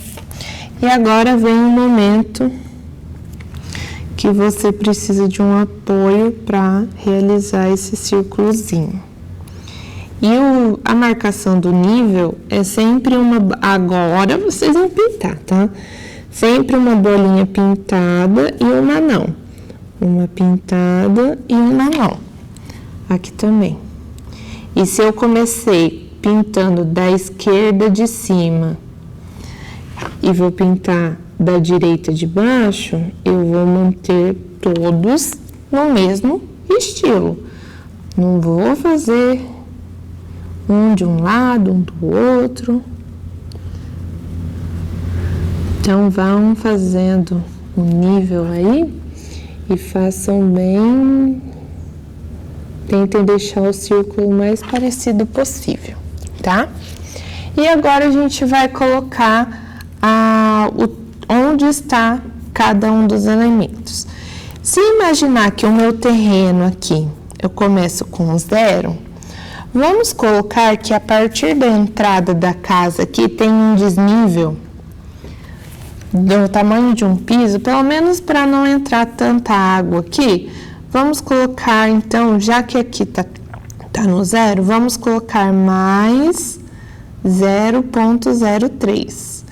E agora vem o momento que você precisa de um apoio para realizar esse círculozinho. E a marcação do nível é sempre agora vocês vão pintar, tá? Sempre uma bolinha pintada e uma não. Uma pintada e uma não. Aqui também. E se eu comecei pintando da esquerda de cima e vou pintar da direita de baixo, eu vou manter todos no mesmo estilo. Não vou fazer um de um lado, um do outro. Então, vão fazendo o nível aí e façam bem. Tentem deixar o círculo o mais parecido possível, tá? E agora a gente vai colocar onde está cada um dos elementos. Se imaginar que o meu terreno aqui, eu começo com 0, vamos colocar que a partir da entrada da casa aqui tem um desnível do tamanho de um piso, pelo menos para não entrar tanta água aqui. Vamos colocar, então, já que aqui tá no 0, vamos colocar mais 0,03.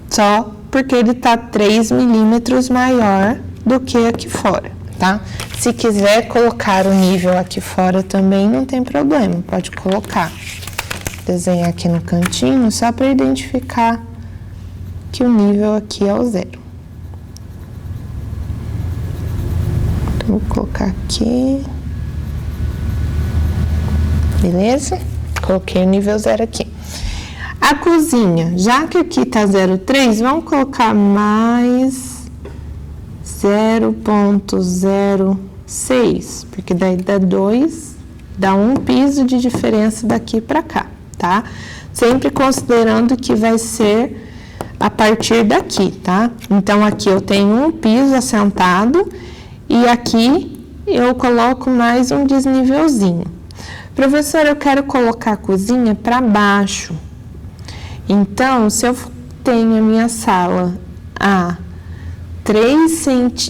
Só porque ele tá 3 milímetros maior do que aqui fora, tá? Se quiser colocar o nível aqui fora também, não tem problema, pode colocar. Desenhar aqui no cantinho, só para identificar que o nível aqui é o 0. Então, vou colocar aqui. Beleza? Coloquei o nível 0 aqui. A cozinha, já que aqui tá 0,3, vamos colocar mais 0,06, porque daí dá 2, dá um piso de diferença daqui para cá, tá? Sempre considerando que vai ser a partir daqui, tá? Então, aqui eu tenho um piso assentado e aqui eu coloco mais um desnivelzinho. Professor, eu quero colocar a cozinha para baixo. Então, se eu tenho a minha sala a 3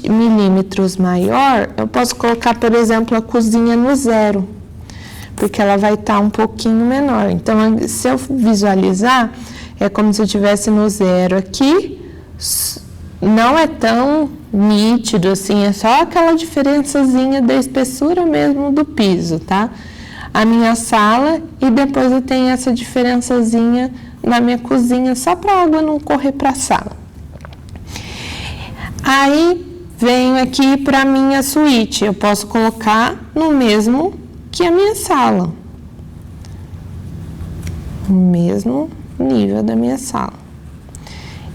milímetros maior, eu posso colocar, por exemplo, a cozinha no 0, porque ela vai estar um pouquinho menor. Então, se eu visualizar, é como se eu estivesse no 0 aqui, não é tão nítido, assim, é só aquela diferençazinha da espessura mesmo do piso, tá? A minha sala e depois eu tenho essa diferençazinha na minha cozinha, só para a água não correr para a sala. Aí venho aqui para a minha suíte, eu posso colocar no mesmo que a minha sala, no mesmo nível da minha sala.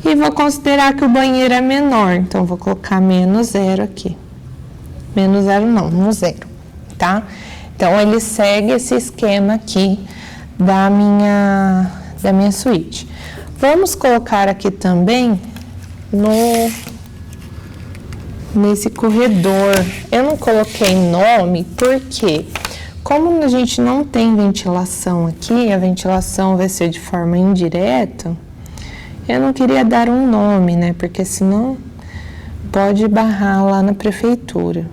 E vou considerar que o banheiro é menor, então vou colocar -0 aqui. -0 não, no 0, tá? Então, ele segue esse esquema aqui da minha suíte. Vamos colocar aqui também nesse corredor. Eu não coloquei nome porque, como a gente não tem ventilação aqui, a ventilação vai ser de forma indireta, eu não queria dar um nome, né? Porque senão pode barrar lá na prefeitura.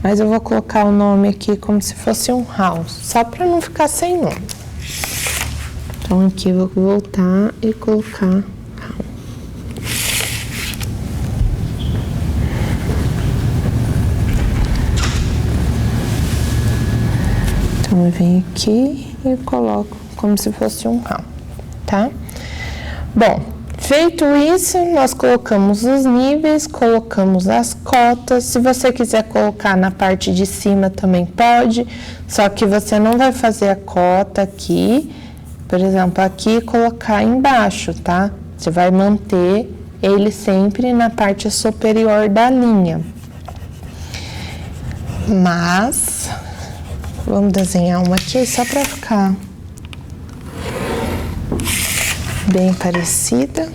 Mas eu vou colocar o nome aqui como se fosse um house, só para não ficar sem nome. Então, aqui eu vou voltar e colocar house. Então, eu venho aqui e coloco como se fosse um house, tá? Bom, feito isso, nós colocamos os níveis, colocamos as cotas. Se você quiser colocar na parte de cima também pode, só que você não vai fazer a cota aqui, por exemplo, aqui e colocar embaixo, tá? Você vai manter ele sempre na parte superior da linha. Mas, vamos desenhar uma aqui só para ficar bem parecida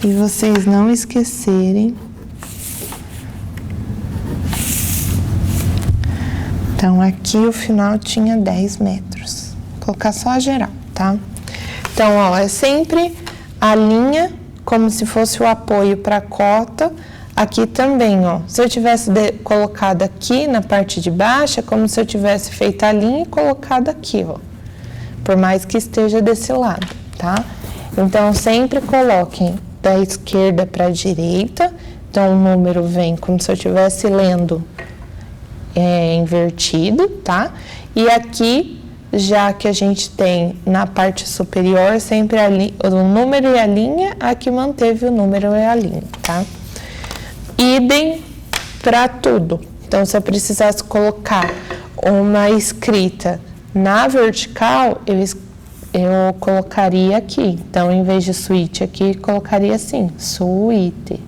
e vocês não esquecerem. Então, aqui o final tinha 10 metros. Vou colocar só a geral, tá? Então, ó, é sempre a linha como se fosse o apoio para a cota. Aqui também, ó, se eu tivesse colocado aqui na parte de baixo, é como se eu tivesse feito a linha e colocado aqui, ó, por mais que esteja desse lado, tá? Então, sempre coloquem da esquerda para a direita, então o número vem como se eu estivesse lendo invertido, tá? E aqui, já que a gente tem na parte superior sempre o número e a linha, aqui manteve o número e a linha, tá? Idem para tudo. Então, se eu precisasse colocar uma escrita na vertical, eu colocaria aqui. Então, em vez de suíte aqui, colocaria assim, suíte.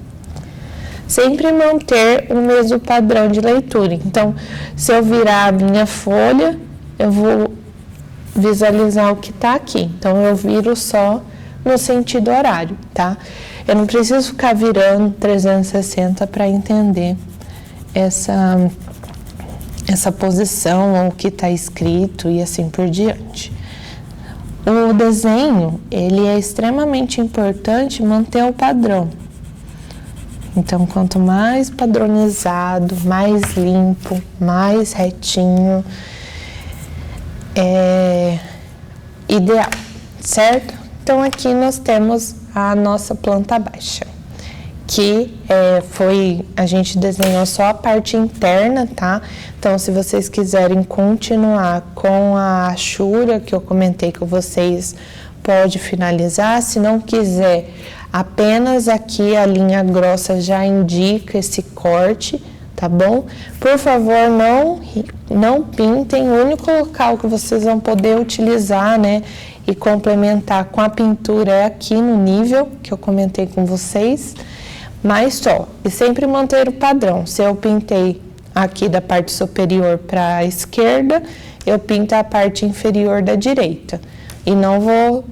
Sempre manter o mesmo padrão de leitura. Então, se eu virar a minha folha, eu vou visualizar o que está aqui. Então, eu viro só no sentido horário, tá? Eu não preciso ficar virando 360 para entender essa posição ou o que está escrito e assim por diante. O desenho, ele é extremamente importante manter o padrão. Então, quanto mais padronizado, mais limpo, mais retinho, é ideal, certo? Então, aqui nós temos a nossa planta baixa, que a gente desenhou só a parte interna, tá? Então, se vocês quiserem continuar com a achura que eu comentei com vocês, pode finalizar. Se não quiser, apenas aqui a linha grossa já indica esse corte, tá bom? Por favor, não pintem. O único local que vocês vão poder utilizar, né, e complementar com a pintura é aqui no nível que eu comentei com vocês, mas só. E sempre manter o padrão. Se eu pintei aqui da parte superior para a esquerda, eu pinto a parte inferior da direita. E não vou...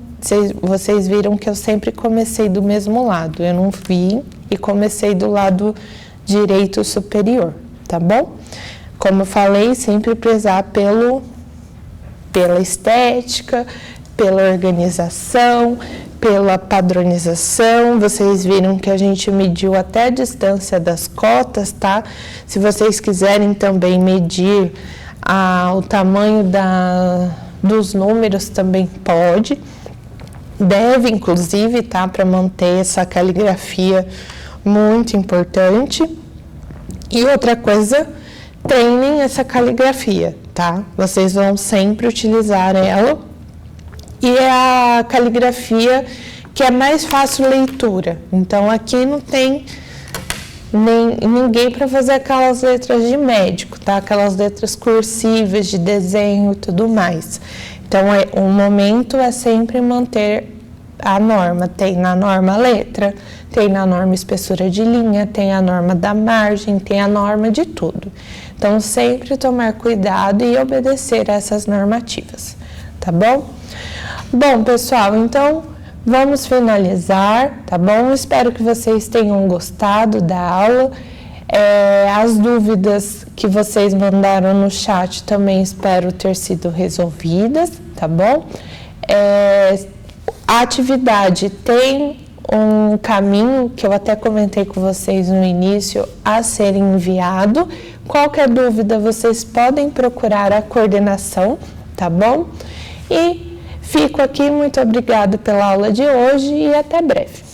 Vocês viram que eu sempre comecei do mesmo lado. Eu não vim e comecei do lado direito superior, tá bom? Como eu falei, sempre prezar pela estética, pela organização, pela padronização. Vocês viram que a gente mediu até a distância das cotas, tá? Se vocês quiserem também medir o tamanho dos números, também pode. Deve, inclusive, tá? Para manter essa caligrafia muito importante. E outra coisa, treinem essa caligrafia, tá? Vocês vão sempre utilizar ela. E é a caligrafia que é mais fácil leitura. Então, aqui não tem ninguém para fazer aquelas letras de médico, tá? Aquelas letras cursivas de desenho e tudo mais. Então, o momento é sempre manter a norma. Tem na norma letra, tem na norma espessura de linha, tem a norma da margem, tem a norma de tudo. Então, sempre tomar cuidado e obedecer a essas normativas, tá bom? Bom, pessoal, então vamos finalizar, tá bom? Espero que vocês tenham gostado da aula. As dúvidas que vocês mandaram no chat também espero ter sido resolvidas, tá bom? A atividade tem um caminho que eu até comentei com vocês no início a ser enviado. Qualquer dúvida, vocês podem procurar a coordenação, tá bom? E fico aqui, muito obrigada pela aula de hoje e até breve.